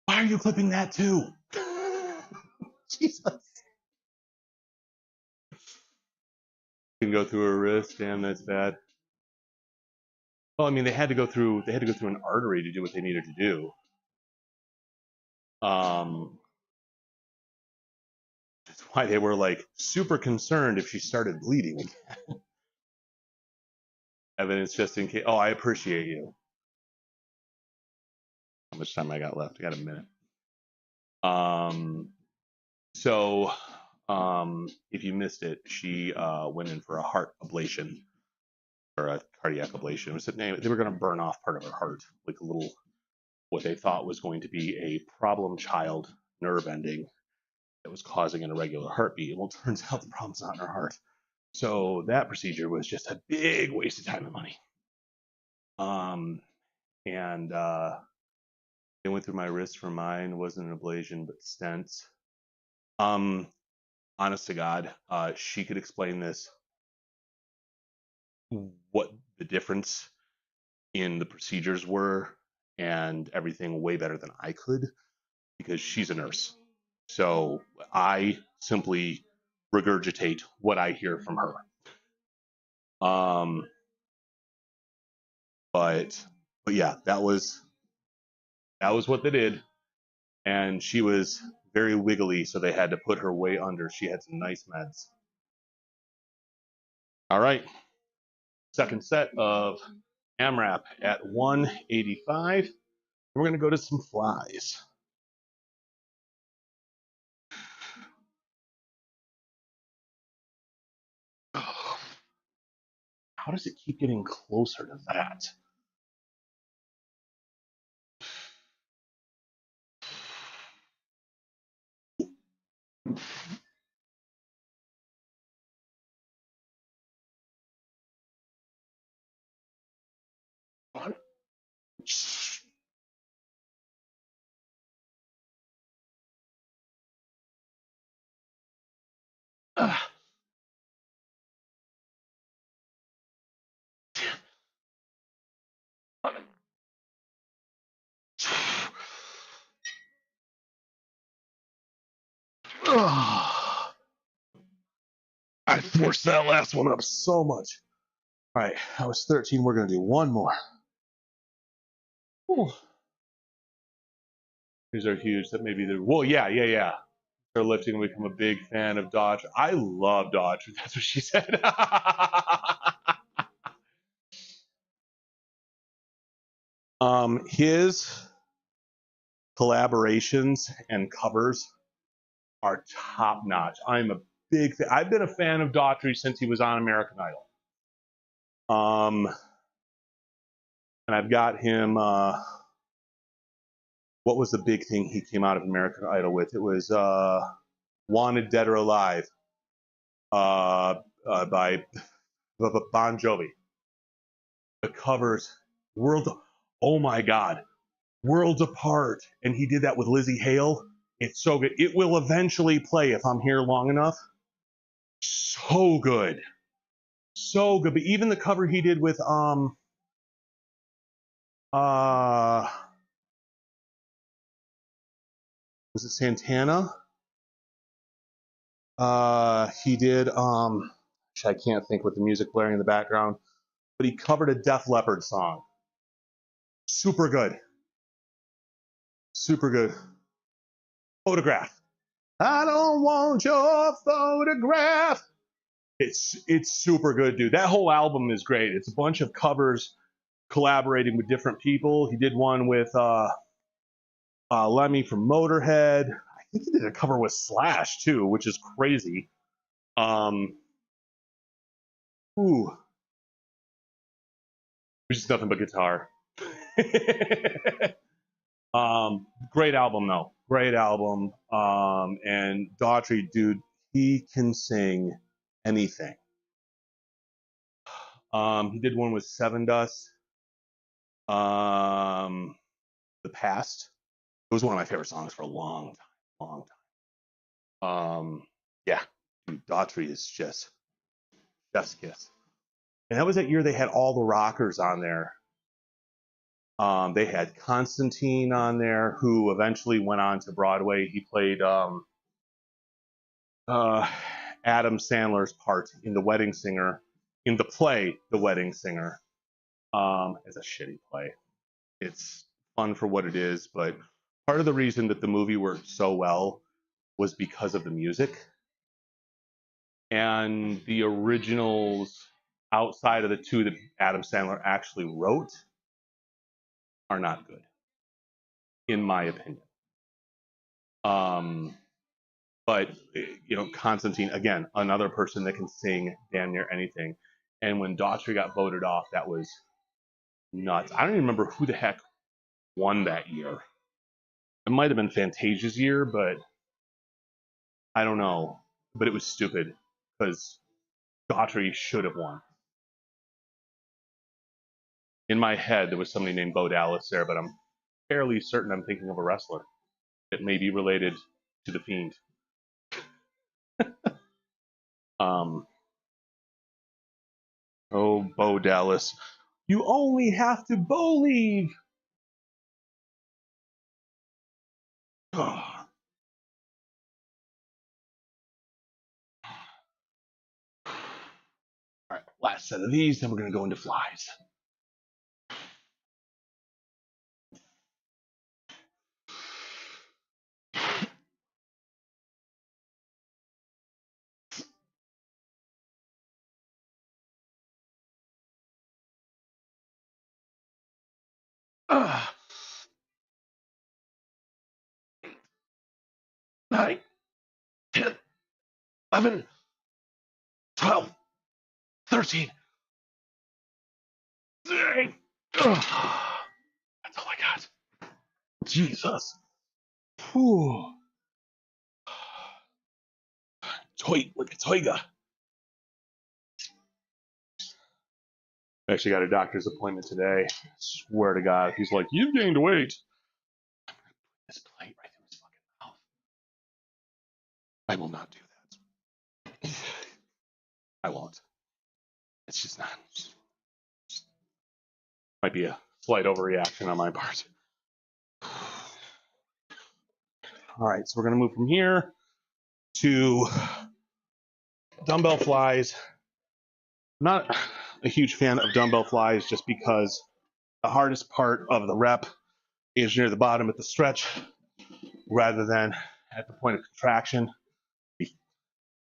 Why are you clipping that too? Jesus. You can go through her wrist. Damn, that's bad. Well, I mean, they had to go through an artery to do what they needed to do. That's why they were like super concerned if she started bleeding again. Evidence just in case. Oh, I appreciate you. How much time I got left? I got a minute. So if you missed it, she went in for a heart ablation or a cardiac ablation. It was they were going to burn off part of her heart, like a little, what they thought was going to be a problem child nerve ending that was causing an irregular heartbeat. Well, it turns out the problem's not in her heart. So that procedure was just a big waste of time and money. And they went through my wrist for mine. It wasn't an ablation, but stents. Honest to God, she could explain this, what the difference in the procedures were and everything way better than I could, because she's a nurse. So I simply regurgitate what I hear from her. But yeah, that was what they did. And she was very wiggly, so they had to put her way under. She had some nice meds. All right, second set of AMRAP at 185. We're gonna go to some flies. How does it keep getting closer to that? What? I forced that last one up so much. All right, that was 13. We're going to do one more. Ooh. These are huge. That may be the, well, yeah. They're lifting and become a big fan of Dodge. I love Dodge. That's what she said. His collaborations and covers are top notch. I'm a big fan. I've been a fan of Daughtry since he was on American Idol. And I've got him, what was the big thing he came out of American Idol with? It was Wanted Dead or Alive by Bon Jovi. The covers, oh my God, Worlds Apart. And he did that with Lizzie Hale. It's so good. It will eventually play if I'm here long enough. So good. So good. But even the cover he did with was it Santana? He did I can't think with the music blaring in the background, but he covered a Def Leppard song. Super good. Super good. Photograph. I don't want your photograph. It's super good, dude. That whole album is great. It's a bunch of covers collaborating with different people. He did one with Lemmy from Motorhead. I think he did a cover with Slash too, which is crazy. Ooh, which is nothing but guitar. Great album though. Great album. And Daughtry, dude, he can sing anything. He did one with Seven Dust. The Past. It was one of my favorite songs for a long time. Yeah, dude, Daughtry is just chef's kiss. And that was that year they had all the rockers on there. They had Constantine on there, who eventually went on to Broadway. He played Adam Sandler's part in The Wedding Singer, in the play The Wedding Singer. It's a shitty play. It's fun for what it is, but part of the reason that the movie worked so well was because of the music. And the originals, outside of the two that Adam Sandler actually wrote, are not good, in my opinion. But you know, Constantine, again, another person that can sing damn near anything. And when Daughtry got voted off, that was nuts. I don't even remember who the heck won that year. It might have been Fantasia's year, but I don't know. But it was stupid because Daughtry should have won. In my head, there was somebody named Bo Dallas there, but I'm fairly certain I'm thinking of a wrestler that may be related to the Fiend. Oh, Bo Dallas. You only have to believe. All right, last set of these, then we're going to go into flies. 8, 9, 10, 11, 12, 13. Dang. That's all I got. Jesus. Whew. Look at Toyga. I actually got a doctor's appointment today. Swear to God. He's like, you've gained weight. This plate right through his fucking mouth. I will not do that. I won't. It's just not. Might be a slight overreaction on my part. All right, so we're going to move from here to dumbbell flies. I'm not a huge fan of dumbbell flies just because the hardest part of the rep is near the bottom at the stretch rather than at the point of contraction,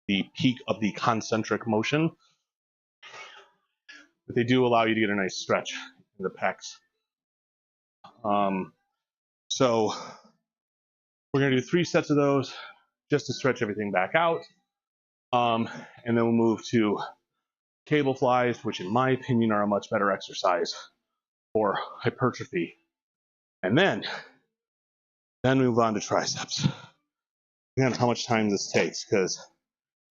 the peak of the concentric motion. But they do allow you to get a nice stretch in the pecs. So we're going to do 3 sets of those just to stretch everything back out. And then we'll move to cable flies, which in my opinion are a much better exercise for hypertrophy. And then move on to triceps. Again, how much time this takes, because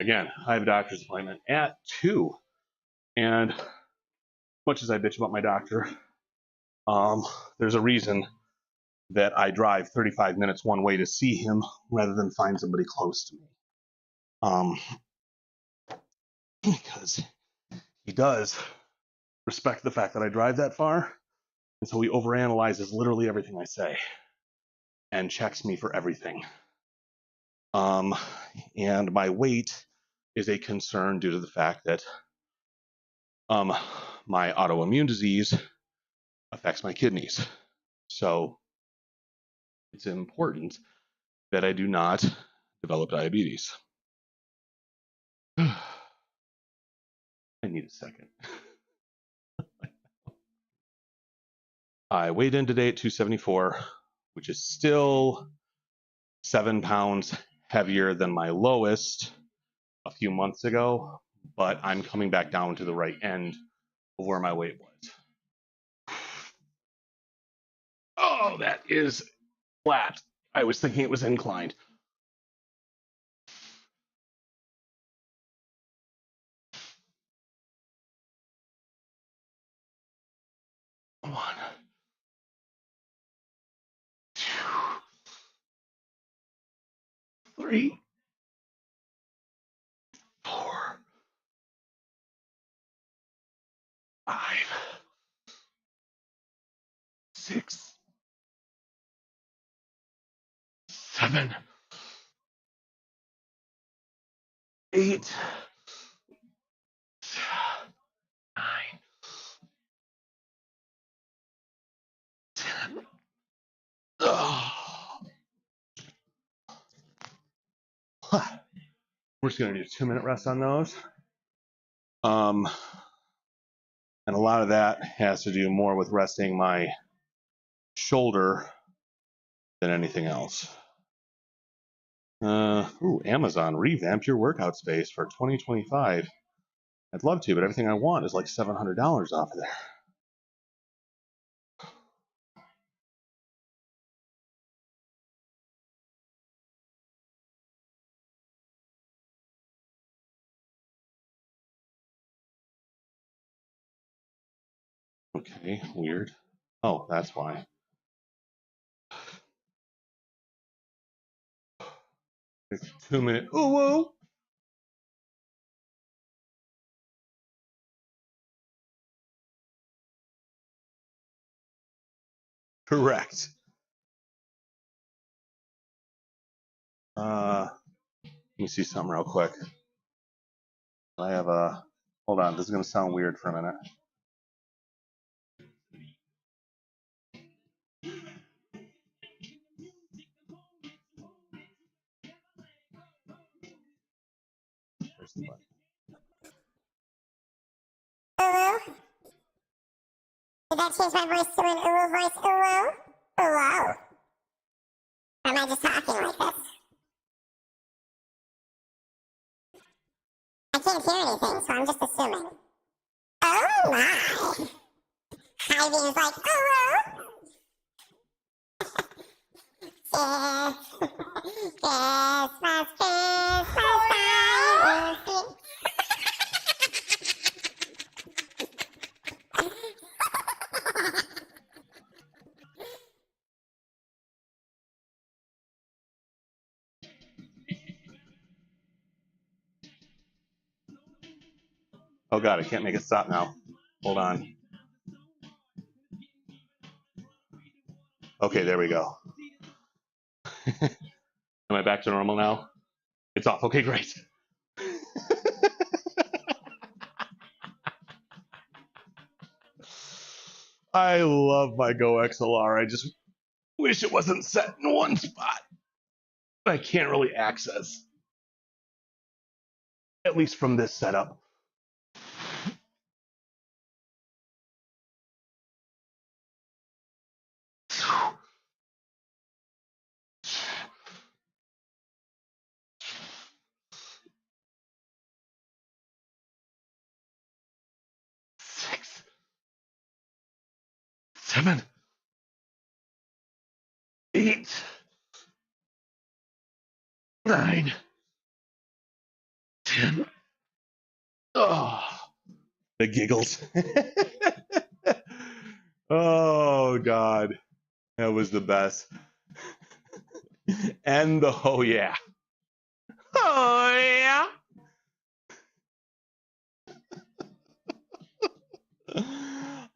again, I have a doctor's appointment at 2. And much as I bitch about my doctor, there's a reason that I drive 35 minutes one way to see him rather than find somebody close to me. Because he does respect the fact that I drive that far, and so he overanalyzes literally everything I say and checks me for everything. And my weight is a concern due to the fact that my autoimmune disease affects my kidneys. So it's important that I do not develop diabetes. I need a second. I weighed in today at 274, which is still 7 pounds heavier than my lowest a few months ago, but I'm coming back down to the right end of where my weight was. Oh, that is flat. I was thinking it was inclined. Come on. 2, 3, 4, 5, 6, 7, 8, 9, 10. Oh. We're just gonna do a 2-minute rest on those. And a lot of that has to do more with resting my shoulder than anything else. Amazon, revamp your workout space for 2025. I'd love to, but everything I want is like $700 off of there. Okay, weird. Oh, that's why. It's 2 minutes. Oh, whoa. Correct. Let me see something real quick. I have a, hold on, this is going to sound weird for a minute. There's the button. Hello? that change my voice to an ooh voice? Ooh, ooh. Or am I just talking like this? I can't hear anything, so I'm just assuming. Oh my! Ivy is like, ooh. Christmas, Christmas time. Oh God, I can't make it stop now. Hold on. Okay, there we go. Am I back to normal now? It's off. Okay, great. I love my Go XLR. I just wish it wasn't set in one spot. I can't really access, at least from this setup. Six, 7, 8, 9, 10. Oh, the giggles. Oh God, that was the best. And the oh yeah. Oh yeah.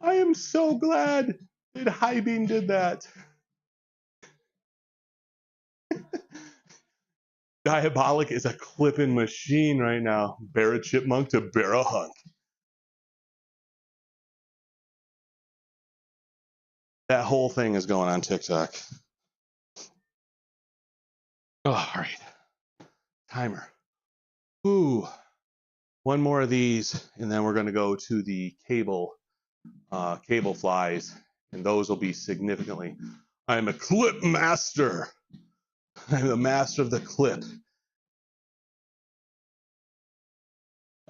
I am so glad that High Beam did that. Diabolic is a clipping machine right now. Bear a chipmunk to bear a hunk. That whole thing is going on TikTok. Oh, all right. Timer. Ooh. One more of these, and then we're going to go to the cable flies, and those will be significantly. I'm a clip master. I'm the master of the clip.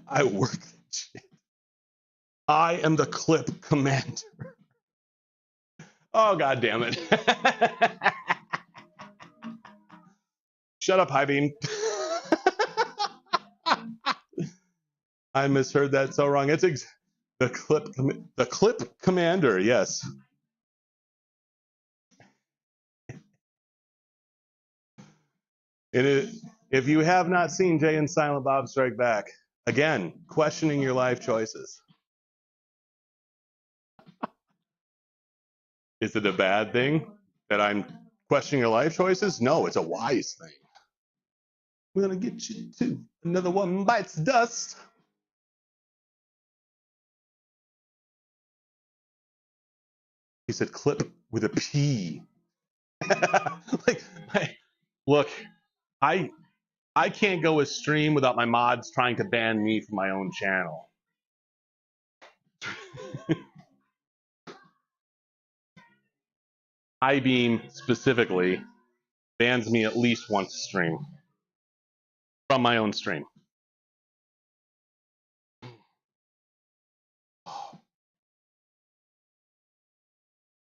I work that shit. I am the clip commander. Oh, God damn it. Shut up, High Beam. I misheard that so wrong. It's the clip commander, yes. If you have not seen Jay and Silent Bob Strike Back, again, questioning your life choices. Is it a bad thing that I'm questioning your life choices? No, it's a wise thing. We're gonna get you to another one bites dust. He said clip with a P. Look, I can't go a stream without my mods trying to ban me from my own channel. iBeam specifically bans me at least once a stream from my own stream.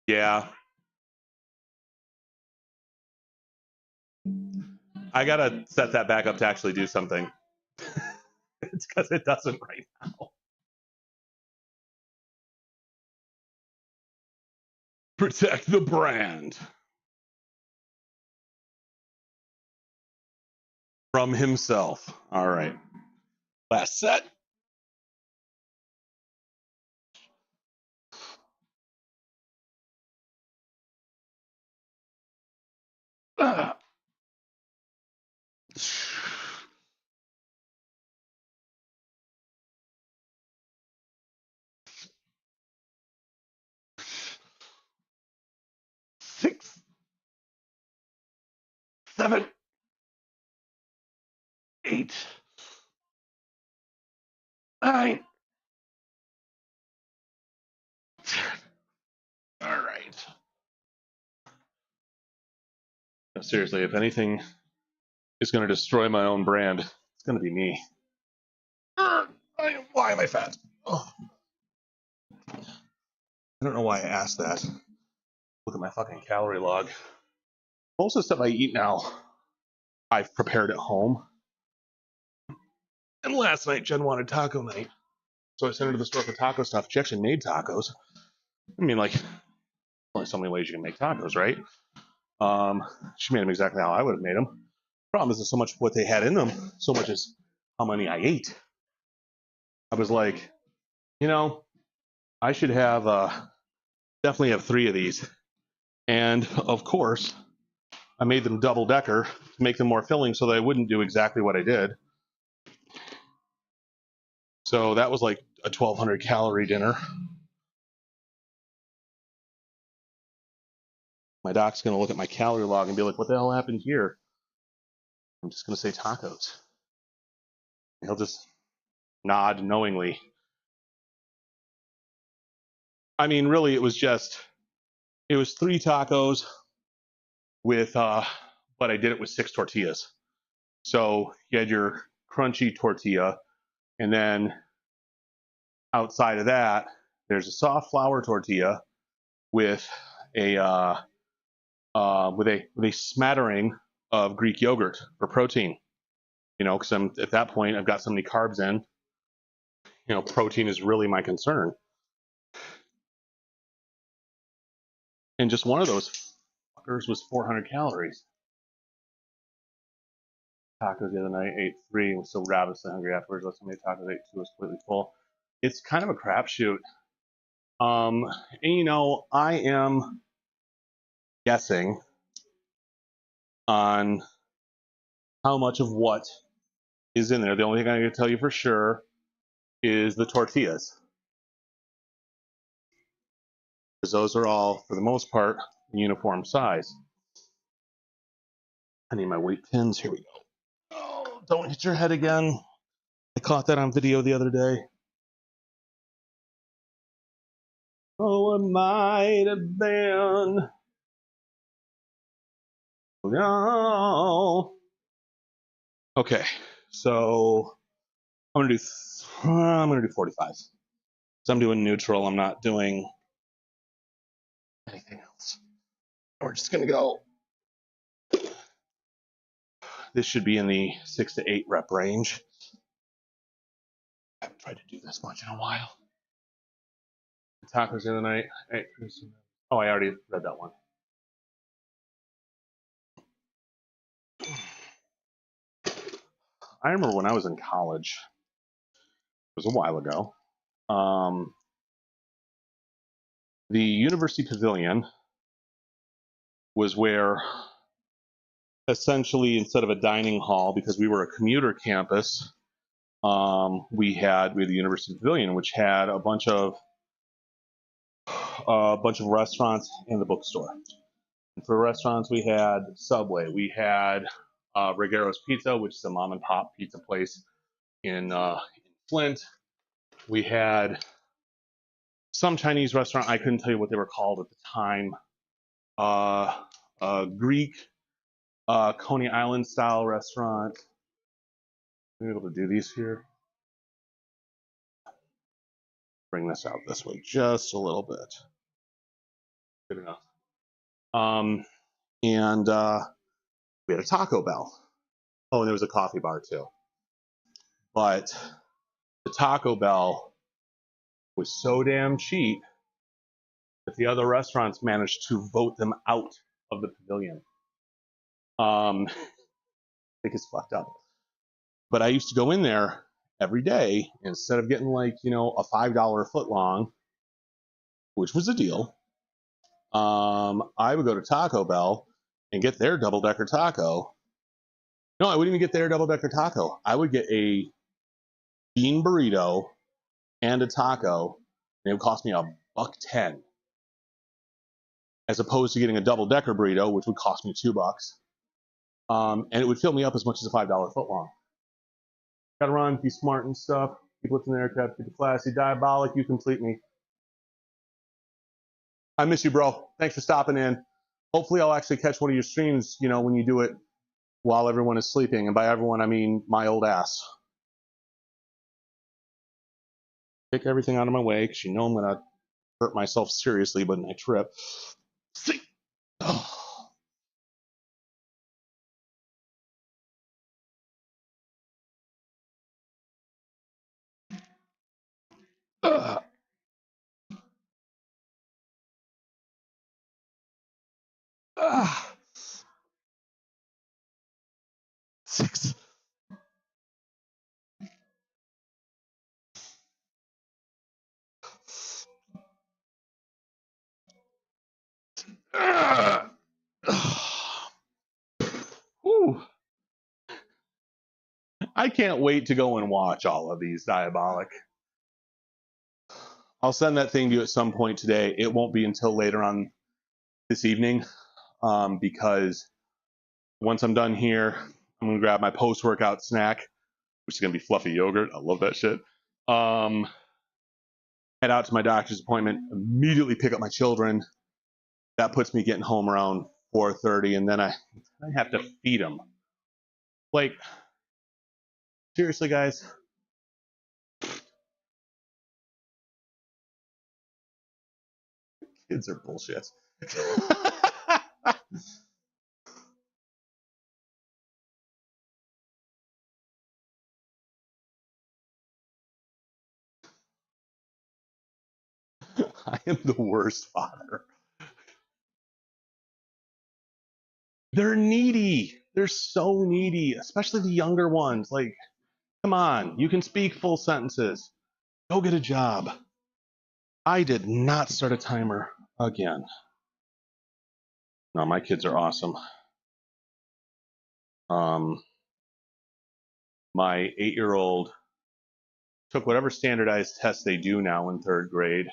Yeah. I gotta set that back up to actually do something. It's because it doesn't right now. Protect the brand from himself. All right. Last set. Uh. 6, 7, 8, 9, All right. No, seriously, if anything is going to destroy my own brand, it's going to be me. Why am I fat? Oh, I don't know why I asked that. Look at my fucking calorie log. Most of the stuff I eat now, I've prepared at home. And last night, Jen wanted taco night. So I sent her to the store for taco stuff. She actually made tacos. I mean, like, only so many ways you can make tacos, right? She made them exactly how I would have made them. Problem isn't so much what they had in them, so much as how many I ate. I was like, you know, I should have definitely have 3 of these. And of course, I made them double decker to make them more filling so that I wouldn't do exactly what I did. So that was like a 1,200 calorie dinner. My doc's going to look at my calorie log and be like, what the hell happened here? I'm just going to say tacos. He'll just nod knowingly. I mean, really, it was 3 tacos with, but I did it with 6 tortillas. So you had your crunchy tortilla, and then outside of that, there's a soft flour tortilla with a smattering of Greek yogurt for protein. You know, because I'm at that point I've got so many carbs in. You know, protein is really my concern. And just one of those fuckers was 400 calories. Tacos the other night, ate 3, and was still ravenously hungry afterwards. Last time I ate tacos, ate 2, was completely full. It's kind of a crapshoot. And you know, I am guessing on how much of what is in there. The only thing I can tell you for sure is the tortillas, because those are all, for the most part, uniform size. I need my weight pins. Here we go. Oh, don't hit your head again. I caught that on video the other day. Oh, it might have been. No. Okay, so I'm gonna do 45. So I'm doing neutral. I'm not doing anything else. We're just gonna go. This should be in the 6 to 8 rep range. I haven't tried to do this much in a while. Tacos the other night. Oh, I already read that one. I remember when I was in college, it was a while ago, the University Pavilion was where essentially, instead of a dining hall, because we were a commuter campus, we had the University Pavilion, which had a bunch of restaurants and the bookstore. And for restaurants, we had Subway, we had Reguero's Pizza, which is a mom and pop pizza place in Flint. We had some Chinese restaurant. I couldn't tell you what they were called at the time. Greek, Coney Island style restaurant. I'm able to do these here. Bring this out this way just a little bit. Good enough. And we had a Taco Bell. Oh, and there was a coffee bar too. But the Taco Bell was so damn cheap that the other restaurants managed to vote them out of the pavilion. I think it's fucked up. But I used to go in there every day, instead of getting like, you know, a $5 foot long, which was a deal. I would go to Taco Bell and get their double-decker taco. No, I wouldn't even get their double-decker taco. I would get a bean burrito and a taco, and it would cost me $1.10, as opposed to getting a double-decker burrito, which would cost me $2. And it would fill me up as much as a $5 foot long. Gotta run, be smart and stuff. Keep lifting the aircraft, keep it classy, diabolic, you complete me. I miss you, bro. Thanks for stopping in. Hopefully I'll actually catch one of your streams, you know, when you do it while everyone is sleeping. And by everyone, I mean my old ass. Take everything out of my way because you know I'm going to hurt myself seriously by the next trip. See. Oh. Ugh. Ugh. 6. Ugh. Whew. I can't wait to go and watch all of these Diabolic. I'll send that thing to you at some point today. It won't be until later on this evening because once I'm done here, I'm going to grab my post-workout snack, which is going to be fluffy yogurt. I love that shit. Head out to my doctor's appointment, immediately pick up my children. That puts me getting home around 4:30, and then I have to feed them. Like, seriously, guys? Kids are bullshit. I am the worst father. They're needy. They're so needy, especially the younger ones. Like, come on, you can speak full sentences. Go get a job. I did not start a timer again. No, my kids are awesome. My 8-year-old took whatever standardized test they do now in 3rd grade.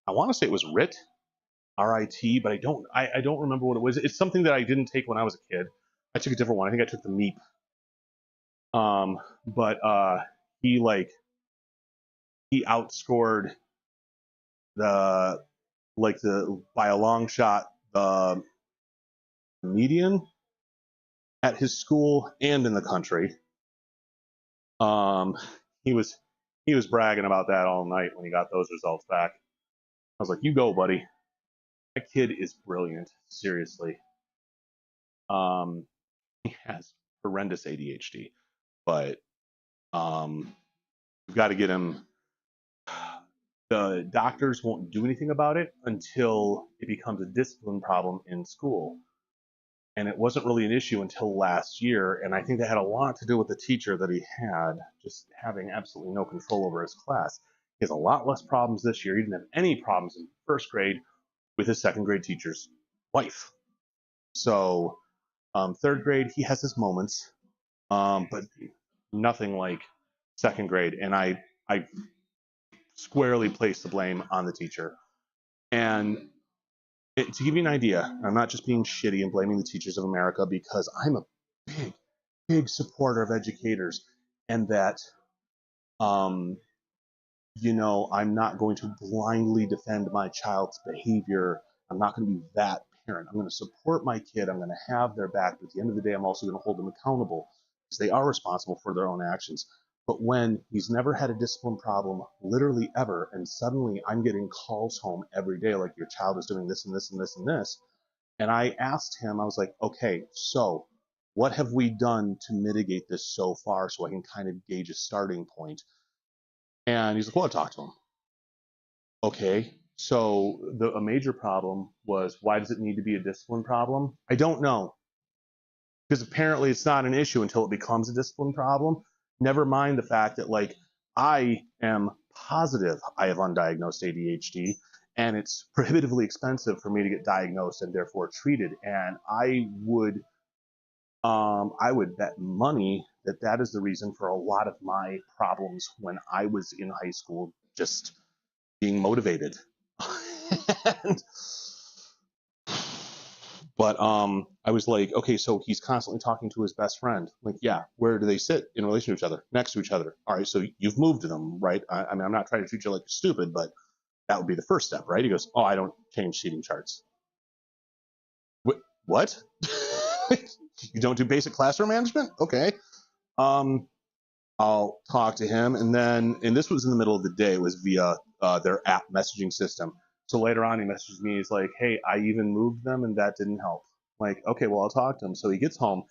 I want to say it was RIT, R-I-T, but I don't remember what it was. It's something that I didn't take when I was a kid. I took a different one. I think I took the MEEP. But he outscored by a long shot the median at his school and in the country. He was bragging about that all night when he got those results back. I was like, you go, buddy. That kid is brilliant. Seriously. He has horrendous ADHD, but we've got to get him. The doctors won't do anything about it until it becomes a discipline problem in school. And it wasn't really an issue until last year. And I think that had a lot to do with the teacher that he had just having absolutely no control over his class. He has a lot less problems this year. He didn't have any problems in 1st grade with his 2nd grade teacher's wife. So 3rd grade, he has his moments, but nothing like 2nd grade. And I squarely place the blame on the teacher. And to give you an idea, I'm not just being shitty and blaming the teachers of America, because I'm a big, big supporter of educators, and that, you know, I'm not going to blindly defend my child's behavior. I'm not going to be that parent. I'm going to support my kid. I'm going to have their back. But at the end of the day, I'm also going to hold them accountable because they are responsible for their own actions. But when he's never had a discipline problem, literally ever, and suddenly I'm getting calls home every day like, your child is doing this and this and this and this. And I asked him, I was like, okay, so what have we done to mitigate this so far so I can kind of gauge a starting point? And he's like, well, I talked to him. Okay, so a major problem was, why does it need to be a discipline problem? I don't know. Because apparently it's not an issue until it becomes a discipline problem. Never mind the fact that, like, I am positive I have undiagnosed ADHD, and it's prohibitively expensive for me to get diagnosed and therefore treated. And I would bet money that that is the reason for a lot of my problems when I was in high school, just being motivated. But I was like, okay, so he's constantly talking to his best friend. Like, yeah, where do they sit in relation to each other? Next to each other. All right, so you've moved them, right? I mean, I'm not trying to treat you like you're stupid, but That would be the first step, right? He goes, oh, I don't change seating charts. What? You don't do basic classroom management? Okay. I'll talk to him. And this was in the middle of the day. It was via their app messaging system. So later on, he messaged me. He's like, hey, I even moved them and that didn't help. I'm like, okay, well, I'll talk to him. So he gets home.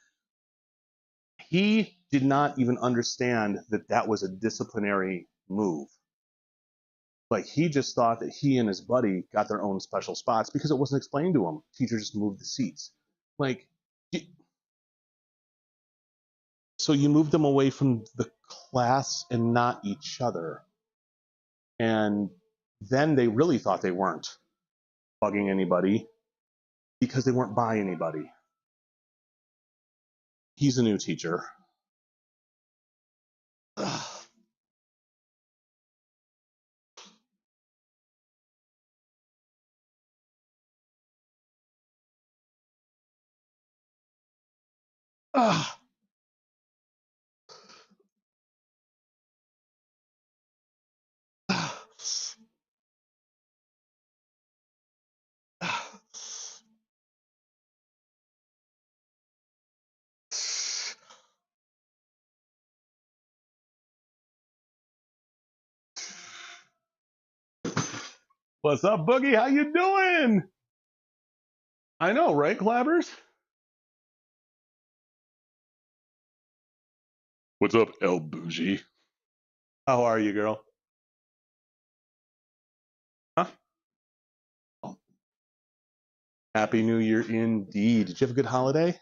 He did not even understand that that was a disciplinary move. Like, he just thought that he and his buddy got their own special spots because it wasn't explained to him. Teacher just moved the seats. Like, so you moved them away from the class and not each other. And then they really thought they weren't bugging anybody because they weren't by anybody. He's a new teacher. Ugh. Ugh. What's up, Boogie? How you doing? I know, right, Clabbers? What's up, El Bougie? How are you, girl? Huh? Oh. Happy New Year indeed. Did you have a good holiday?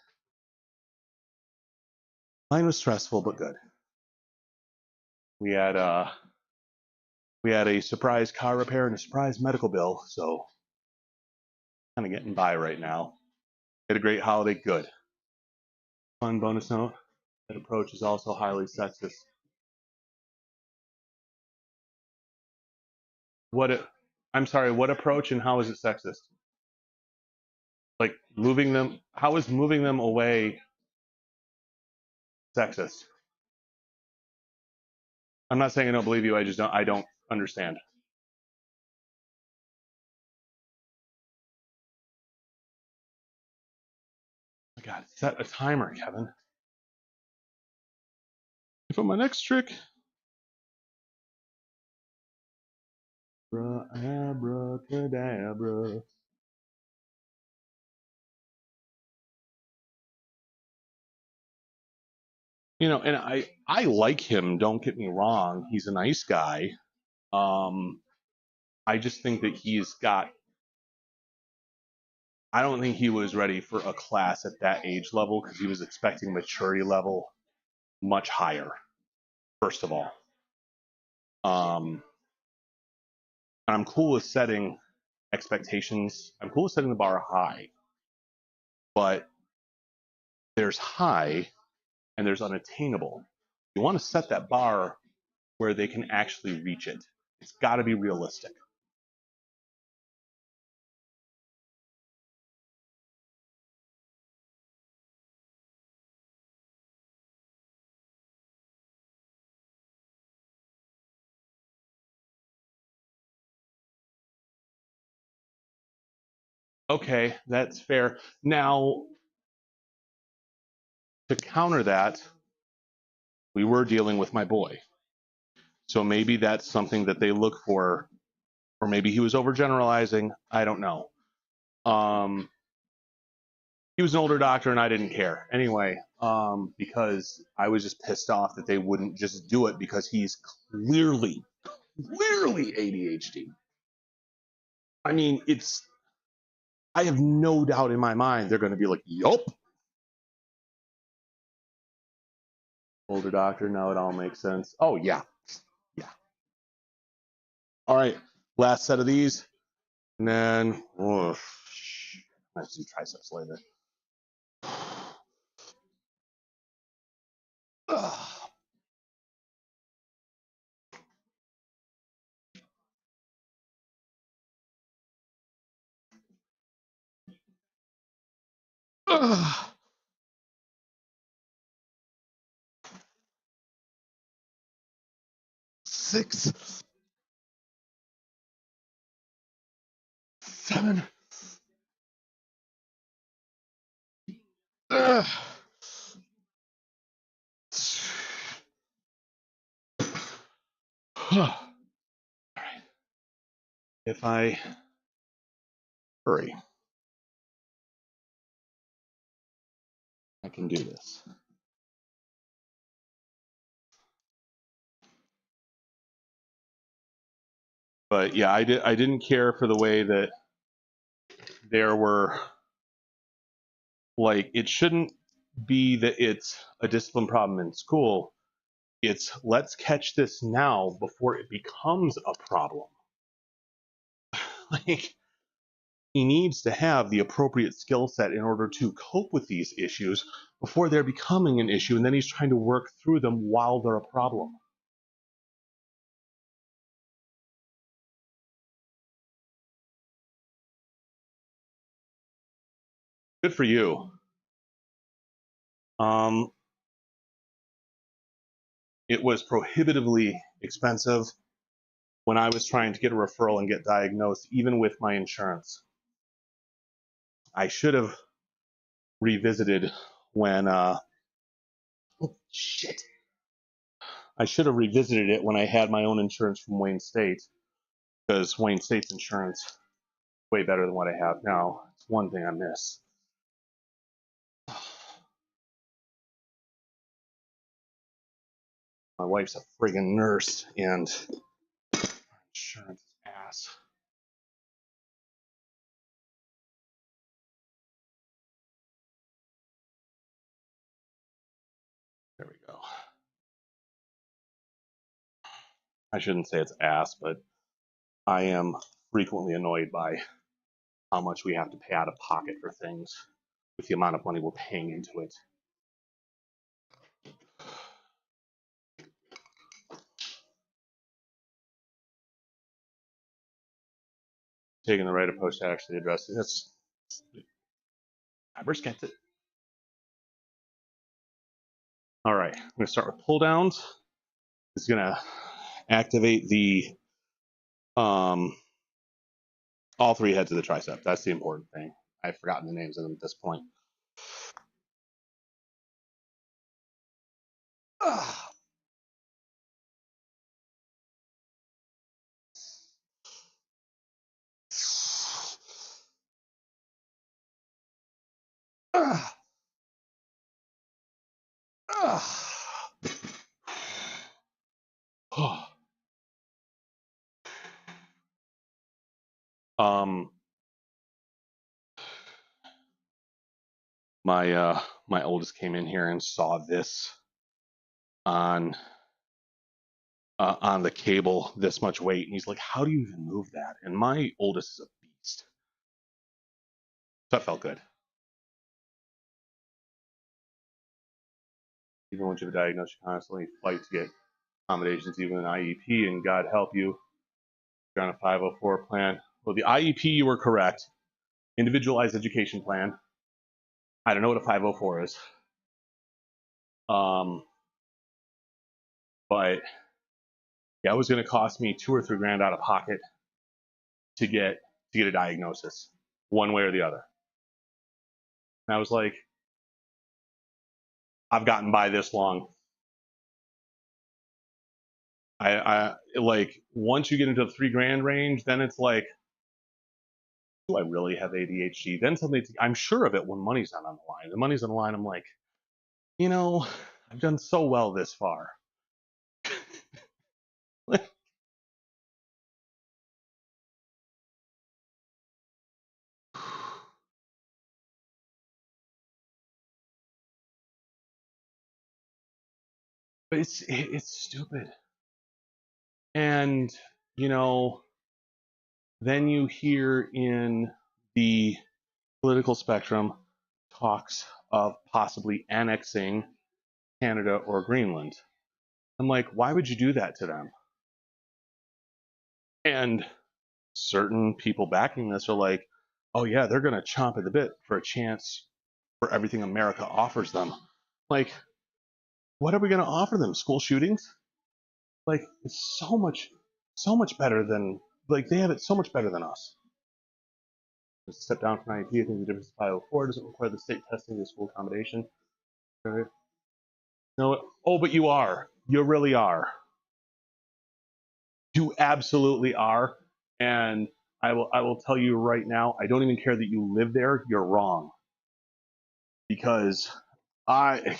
Mine was stressful, but good. We had a surprise car repair and a surprise medical bill, so kind of getting by right now. Had a great holiday, good. Fun bonus note, that approach is also highly sexist. I'm sorry, what approach and how is it sexist? Like moving them, how is moving them away sexist? I'm not saying I don't believe you, I don't understand. I got set a timer, Kevin. For my next trick, abracadabra. You know, and I like him. Don't get me wrong. He's a nice guy. I just think that I don't think he was ready for a class at that age level because he was expecting maturity level much higher. First of all, and I'm cool with setting expectations. I'm cool with setting the bar high, but there's high and there's unattainable. You want to set that bar where they can actually reach it. It's got to be realistic. Okay, that's fair. Now, to counter that, we were dealing with my boy. So maybe that's something that they look for, or maybe he was overgeneralizing. I don't know. He was an older doctor and I didn't care. Anyway, because I was just pissed off that they wouldn't just do it because he's clearly ADHD. I mean, I have no doubt in my mind they're going to be like, yup. Older doctor, now it all makes sense. Oh, yeah. Yeah. All right. Last set of these. And then, let's do triceps later. Ugh. Ugh. Six. 7. Ugh. All right. If I hurry, I can do this. But yeah, I didn't care for the way that there were, like, it shouldn't be that it's a discipline problem in school. It's let's catch this now before it becomes a problem. Like, he needs to have the appropriate skill set in order to cope with these issues before they're becoming an issue, and then he's trying to work through them while they're a problem. Good for you. It was prohibitively expensive when I was trying to get a referral and get diagnosed, even with my insurance. I should have revisited when, oh shit. I should have revisited it when I had my own insurance from Wayne State, because Wayne State's insurance is way better than what I have now. It's one thing I miss. My wife's a friggin' nurse, and insurance is ass. There we go. I shouldn't say it's ass, but I am frequently annoyed by how much we have to pay out of pocket for things with the amount of money we're paying into it. Taking the right approach to actually addressing this. Average gets it. All right, I'm going to start with pull downs. It's going to activate the all 3 heads of the tricep. That's the important thing. I've forgotten the names of them at this point. My oldest came in here and saw this on the cable, this much weight, and he's like, "How do you even move that?" And my oldest is a beast, so that felt good. Even once you've diagnosed, you constantly fight to get accommodations, even an IEP, and God help you, you're on a 504 plan. Well, the IEP, you were correct. Individualized education plan. I don't know what a 504 is. But yeah, it was going to cost me $2 or $3 grand out of pocket to get a diagnosis, one way or the other. And I was like, I've gotten by this long. I like, once you get into the $3 grand range, then it's like, do I really have ADHD? Then suddenly, I'm sure of it when money's not on the line. The money's on the line, I'm like, you know, I've done so well this far. But it's stupid. And, you know, then you hear in the political spectrum talks of possibly annexing Canada or Greenland. I'm like, why would you do that to them? And certain people backing this are like, oh yeah, they're going to chomp at the bit for a chance for everything America offers them. Like, what are we going to offer them? School shootings? Like, it's so much better than, like, they have it so much better than us. Step down from IEP. I think the difference is 504 doesn't require the state testing this full accommodation. Okay. No, oh, but you are. You really are. You absolutely are. And I will tell you right now, I don't even care that you live there. You're wrong. Because I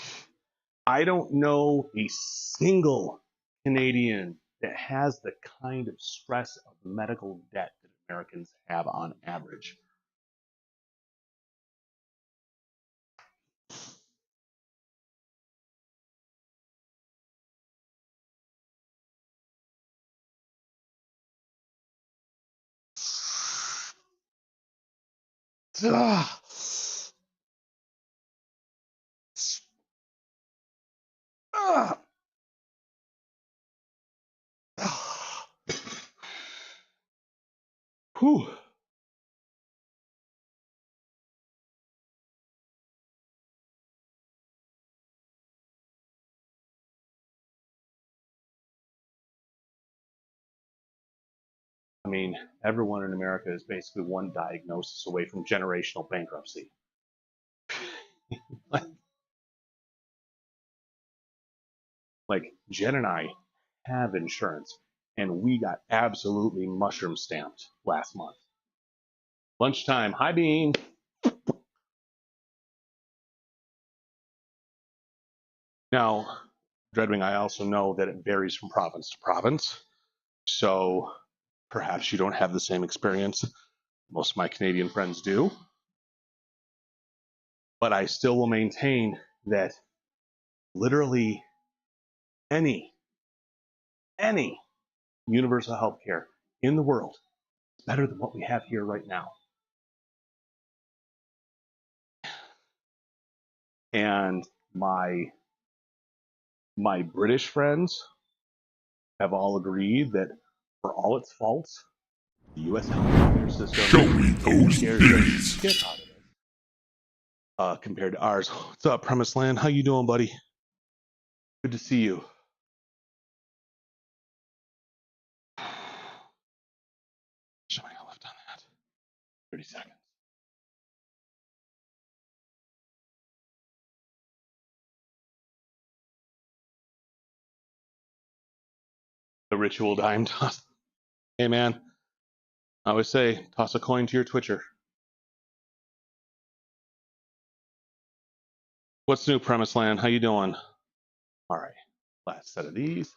don't know a single Canadian that has the kind of stress of medical debt that Americans have on average. Ugh. Ugh. Whew. I mean, everyone in America is basically one diagnosis away from generational bankruptcy. Like Jen and I have insurance, and we got absolutely mushroom stamped last month. Lunchtime, hi Bean. Now, Dreadwing, I also know that it varies from province to province. So perhaps you don't have the same experience most of my Canadian friends do. But I still will maintain that literally any universal health care in the world is better than what we have here right now. And my British friends have all agreed that for all its faults, the U.S. healthcare system Show me those scares the titties. shit out of it compared to ours. What's up, Premise Land? How you doing, buddy? Good to see you. Show me how left on that. 30 seconds. The ritual dime toss. Hey, man. I always say, toss a coin to your Twitcher. What's new, Premise Land? How you doing? All right. Last set of these.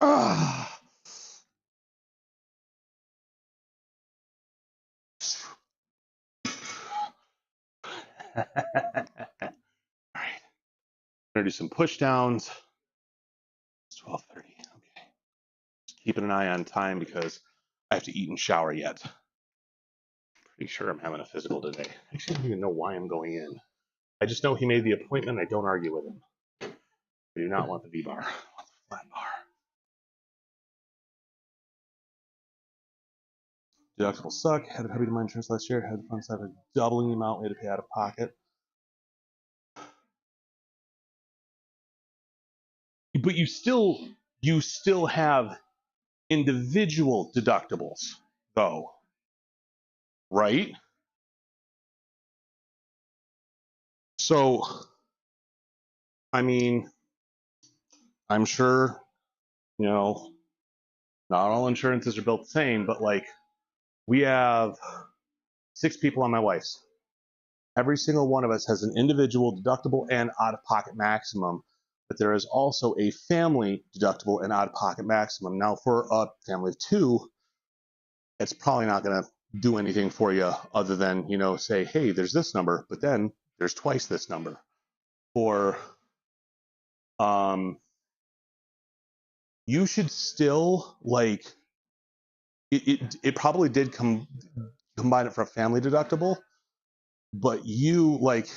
Ah. All right. Gonna do some push downs. It's 12:30. Okay. Just keeping an eye on time because I have to eat and shower yet. Pretty sure I'm having a physical today. Actually, I don't even know why I'm going in. I just know he made the appointment. I don't argue with him. I do not want the V-bar. I want the flat bar. Deductibles suck. Had a puppy to my insurance last year. Had the fun side of doubling the amount we had to pay out of pocket. But you still have individual deductibles, though, right? So, I mean, I'm sure, not all insurances are built the same, but like, we have 6 people on my wife's. Every single one of us has an individual deductible and out-of-pocket maximum, but there is also a family deductible and out-of-pocket maximum. Now, for a family of 2, it's probably not going to do anything for you other than, say, hey, there's this number, but then there's twice this number. Or you should still, like, it probably did combine it for a family deductible, but you, like,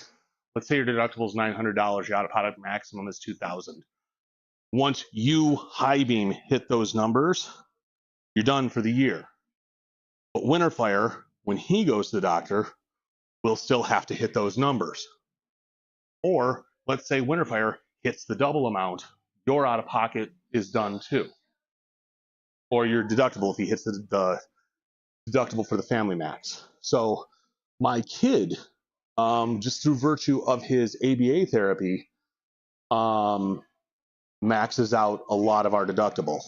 let's say your deductible is $900, your out-of-pocket maximum is $2,000. Once you high beam hit those numbers, you're done for the year. But Winterfire, when he goes to the doctor, will still have to hit those numbers. Or let's say winter fire hits the double amount, your out of pocket is done too. Or your deductible if he hits the deductible for the family max. So my kid, just through virtue of his ABA therapy, maxes out a lot of our deductible.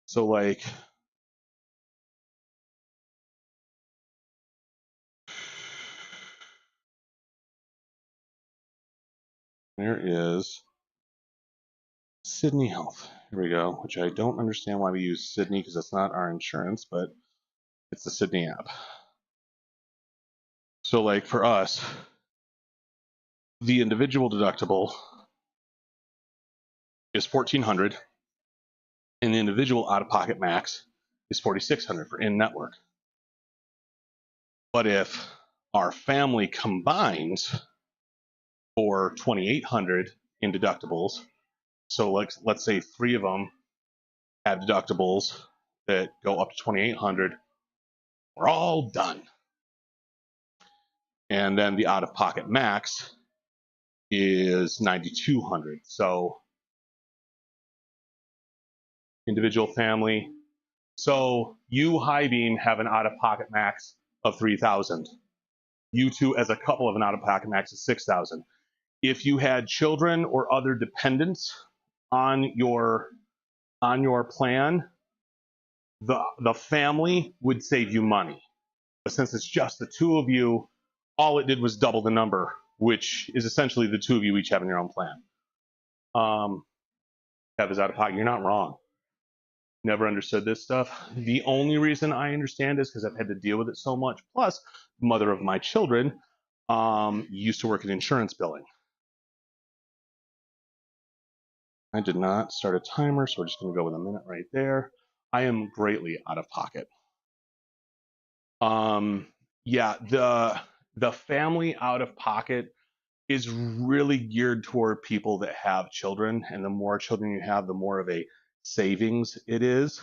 So like, there is Sydney Health. Here we go, which I don't understand why we use Sydney because it's not our insurance, but it's the Sydney app. So like for us, the individual deductible is $1,400, and the individual out-of-pocket max is $4,600 for in-network. But if our family combines for $2,800 in deductibles, so let's say 3 of them have deductibles that go up to $2,800, we're all done. And then the out-of-pocket max is $9,200. So individual family. So you, High Beam, have an out-of-pocket max of $3,000. You two, as a couple, have an out-of-pocket max of $6,000. If you had children or other dependents on your plan, the family would save you money. But since it's just the two of you, all it did was double the number, which is essentially the two of you each having your own plan. Have his out of pocket. You're not wrong. Never understood this stuff. The only reason I understand is because I've had to deal with it so much. Plus, mother of my children used to work in insurance billing. I did not start a timer, so we're just going to go with a minute right there. I am greatly out of pocket. Yeah, the family out of pocket is really geared toward people that have children, and the more children you have, the more of a savings it is.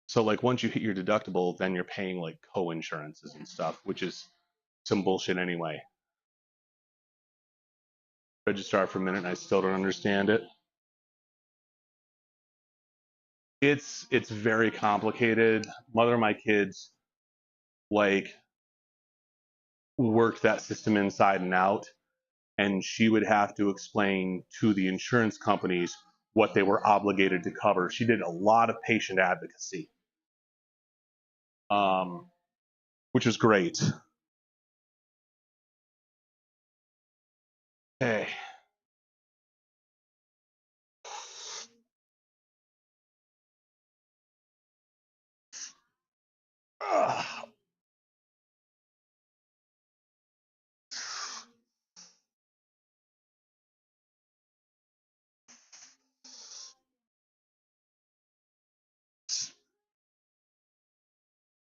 So like once you hit your deductible, then you're paying like co-insurances and stuff, which is some bullshit anyway. Registrar for a minute, and I still don't understand it. It's very complicated. Mother of my kids like worked that system inside and out, and she would have to explain to the insurance companies what they were obligated to cover. She did a lot of patient advocacy, which was great. Okay.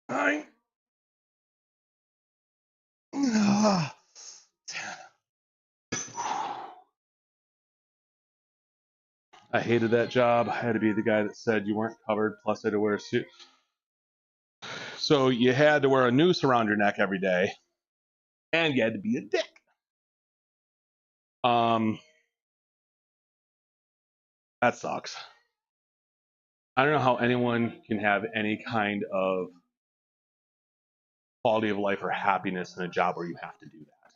Nine. 10. I hated that job. I had to be the guy that said you weren't covered, plus I had to wear a suit. So you had to wear a noose around your neck every day, and you had to be a dick. That sucks. I don't know how anyone can have any kind of quality of life or happiness in a job where you have to do that.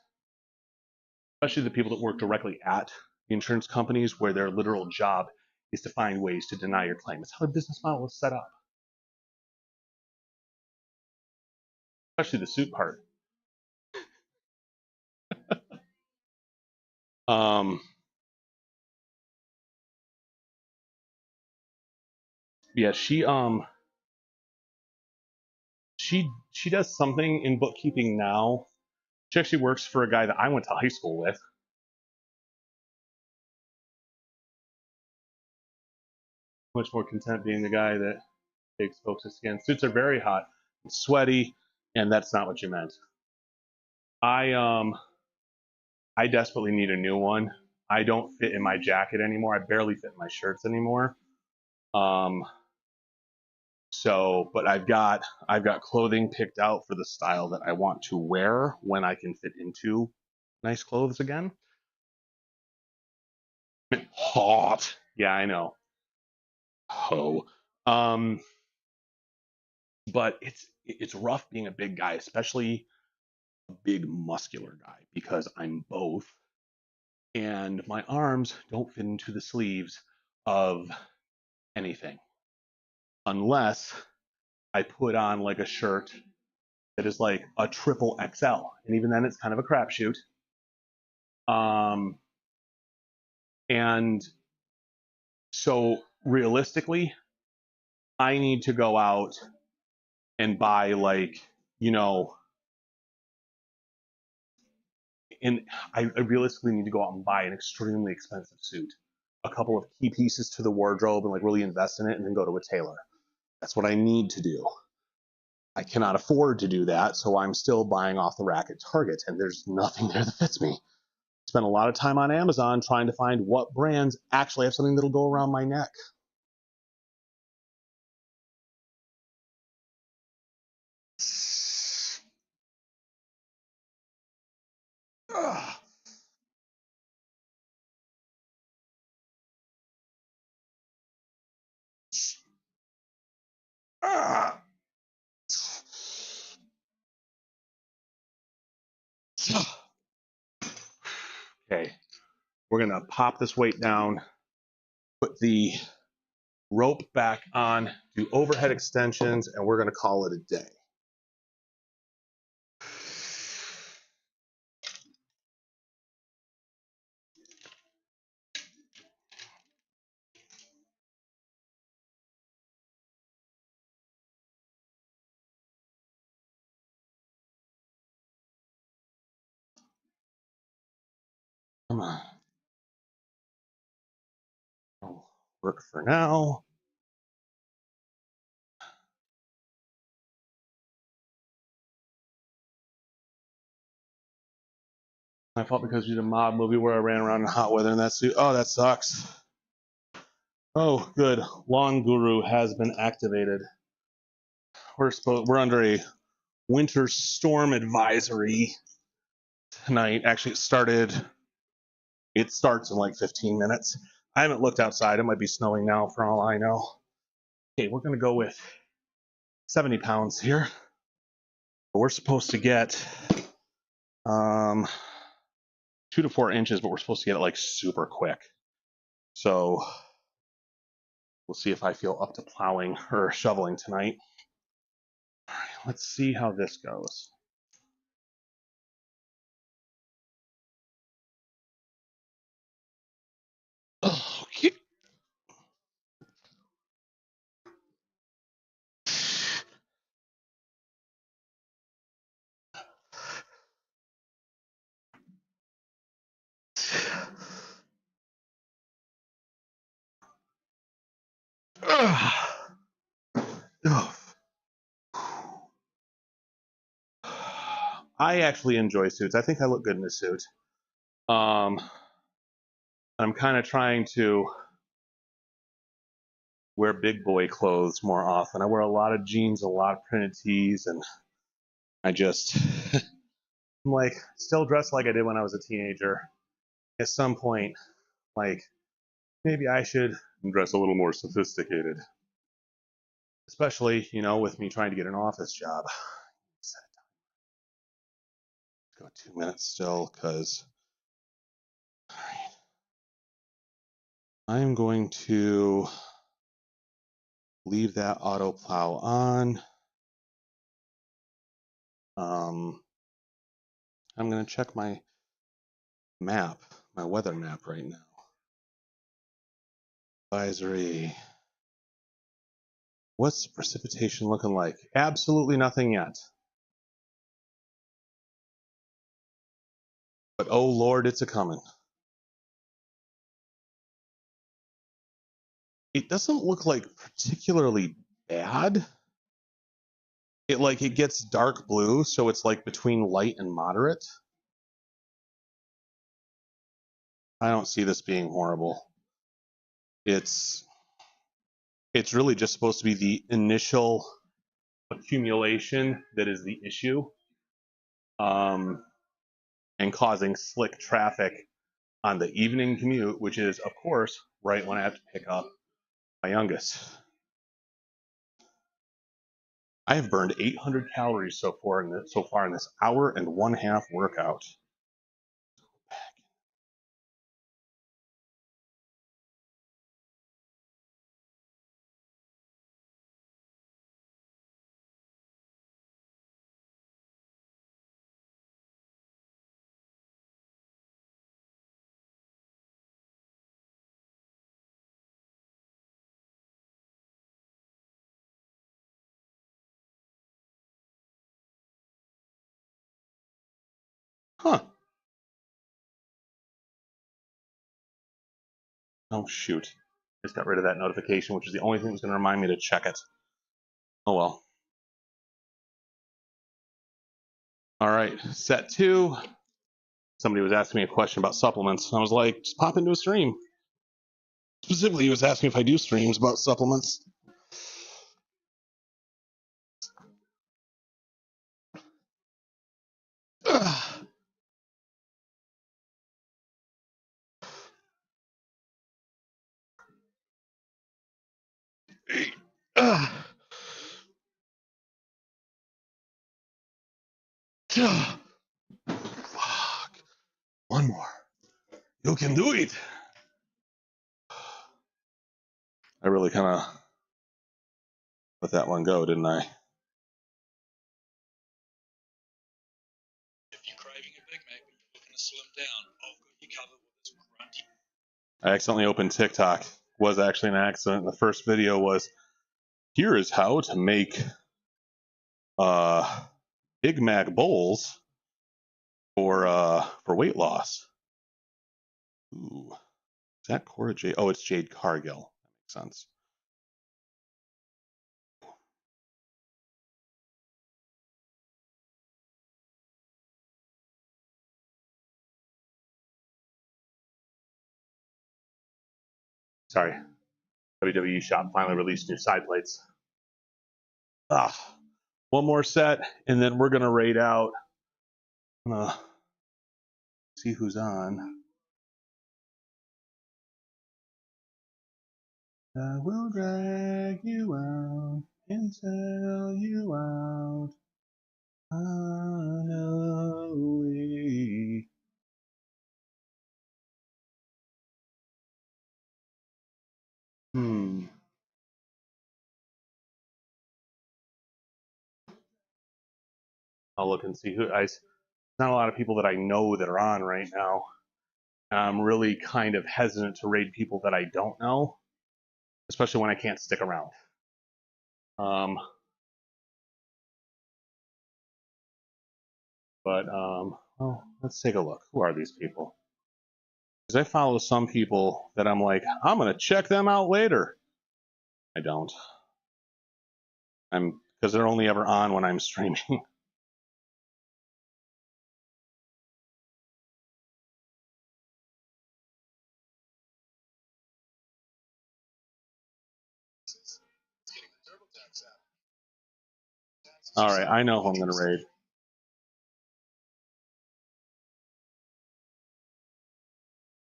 Especially the people that work directly at the insurance companies where their literal job is to find ways to deny your claim. It's how their business model is set up. Especially the suit part. Yeah, she does something in bookkeeping now She actually works for a guy that I went to high school with. Much more content being the guy that takes folks' skin. Suits are very hot and sweaty, and that's not what you meant. I desperately need a new one. I don't fit in my jacket anymore. I barely fit in my shirts anymore. But I've got clothing picked out for the style that I want to wear when I can fit into nice clothes again. Hot. Yeah, I know. Ho. But it's rough being a big guy, especially a big muscular guy, because I'm both. And my arms don't fit into the sleeves of anything unless I put on like a shirt that is like a triple XL. And even then it's kind of a crapshoot. And so realistically, I need to go out and buy like, and I realistically need to go out and buy an extremely expensive suit, a couple of key pieces to the wardrobe and like really invest in it and then go to a tailor. That's what I need to do. I cannot afford to do that, so I'm still buying off the rack at Target, and there's nothing there that fits me. Spent a lot of time on Amazon trying to find what brands actually have something that'll go around my neck. Ugh. Ugh. Okay, we're gonna pop this weight down, put the rope back on, do overhead extensions, and we're gonna call it a day. Come on. It'll work for now. My fault because we did a mob movie where I ran around in hot weather in that suit. Oh, that sucks. Oh, good. Lawn Guru has been activated. We're under a winter storm advisory tonight. Actually, it starts in like 15 minutes. I haven't looked outside. It might be snowing now for all I know. Okay, we're gonna go with 70 pounds here. But we're supposed to get 2 to 4 inches, but we're supposed to get it like super quick. So we'll see if I feel up to plowing or shoveling tonight. All right, let's see how this goes. Okay. I actually enjoy suits. I think I look good in a suit. I'm kind of trying to wear big boy clothes more often. I wear a lot of jeans, a lot of printed tees, and I just I'm like still dressed like I did when I was a teenager. At some point, like maybe I should dress a little more sophisticated. Especially, with me trying to get an office job. Let's go 2 minutes still, because all right. I am going to leave that auto plow on. I'm going to check my map, my weather map right now. Advisory. What's the precipitation looking like? Absolutely nothing yet. But oh Lord, it's a coming. It doesn't look like particularly bad. It gets dark blue, so it's like between light and moderate. I don't see this being horrible. It's really just supposed to be the initial accumulation that is the issue, and causing slick traffic on the evening commute, which is, of course, right when I have to pick up my youngest. I have burned 800 calories so far in this hour and 1/2 workout. Huh. Oh, shoot. Just got rid of that notification, which is the only thing that's going to remind me to check it. Oh, well. All right, set 2. Somebody was asking me a question about supplements. I was like, just pop into a stream. Specifically, he was asking if I do streams about supplements. Fuck. One more. You can do it. I really kind of let that one go, didn't I? If you're craving a Big Mac but you're looking to slim down, I've got you covered with this grunty. I accidentally opened TikTok. Was actually an accident. The first video was, here is how to make Big Mac bowls for weight loss. Ooh, is that Cora Jade? Oh, it's Jade Cargill. That makes sense. Sorry. WWE Shop finally released new side plates. One more set, and then we're gonna raid out. I'm gonna see who's on. I will drag you out and sell you out on a way. I'll look and see who. Not a lot of people that I know that are on right now. I'm really kind of hesitant to raid people that I don't know, especially when I can't stick around. Well, let's take a look. Who are these people? Because I follow some people that I'm like, I'm gonna check them out later. I don't. Because they're only ever on when I'm streaming. All right, I know who I'm gonna raid.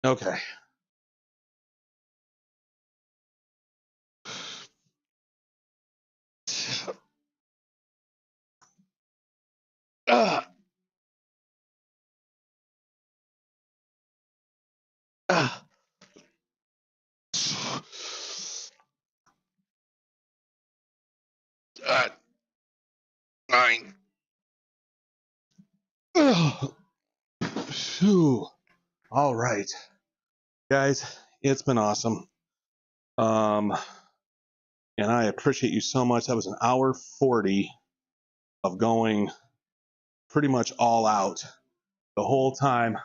Okay. Uh, uh, 9. Phew. All right, guys, it's been awesome. And I appreciate you so much. That was an hour 40 of going pretty much all out the whole time.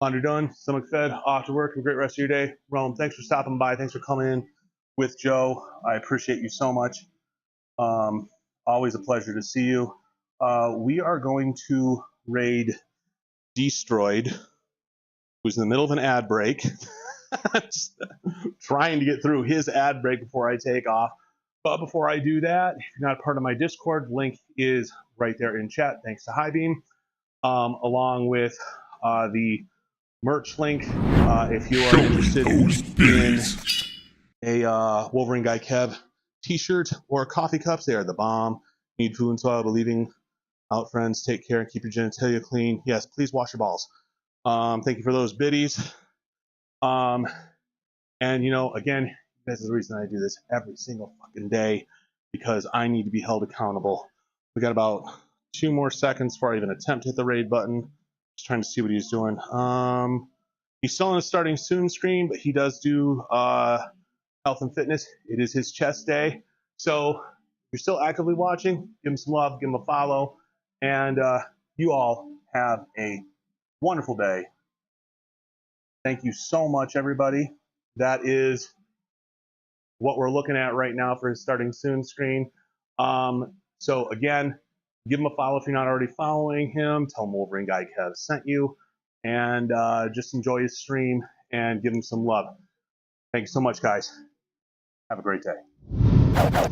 Laundry done, stomach fed, off to work. Have a great rest of your day. Rome, thanks for stopping by. Thanks for coming in with Joe. I appreciate you so much. Always a pleasure to see you. We are going to raid Destroyed, who's in the middle of an ad break. Just trying to get through his ad break before I take off. But before I do that, if you're not part of my Discord, link is right there in chat. Thanks to Highbeam, along with the merch link. If you are interested in a Wolverine Guy Kev t-shirt or coffee cups, they are the bomb. Need food and soil, believing out, friends. Take care and keep your genitalia clean. Yes, please wash your balls. Thank you for those biddies. And you know, again, this is the reason I do this every single fucking day, because I need to be held accountable. We got about 2 more seconds before I even attempt to hit the raid button. Just trying to see what he's doing. He's still on a starting soon screen, but he does do health and fitness. It is his chest day. So if you're still actively watching, give him some love, give him a follow, and you all have a wonderful day. Thank you so much, everybody. That is what we're looking at right now for his starting soon screen. So again, give him a follow if you're not already following him. Tell him Wolverine Guy Kev sent you, and just enjoy his stream and give him some love. Thank you so much, guys. Have a great day.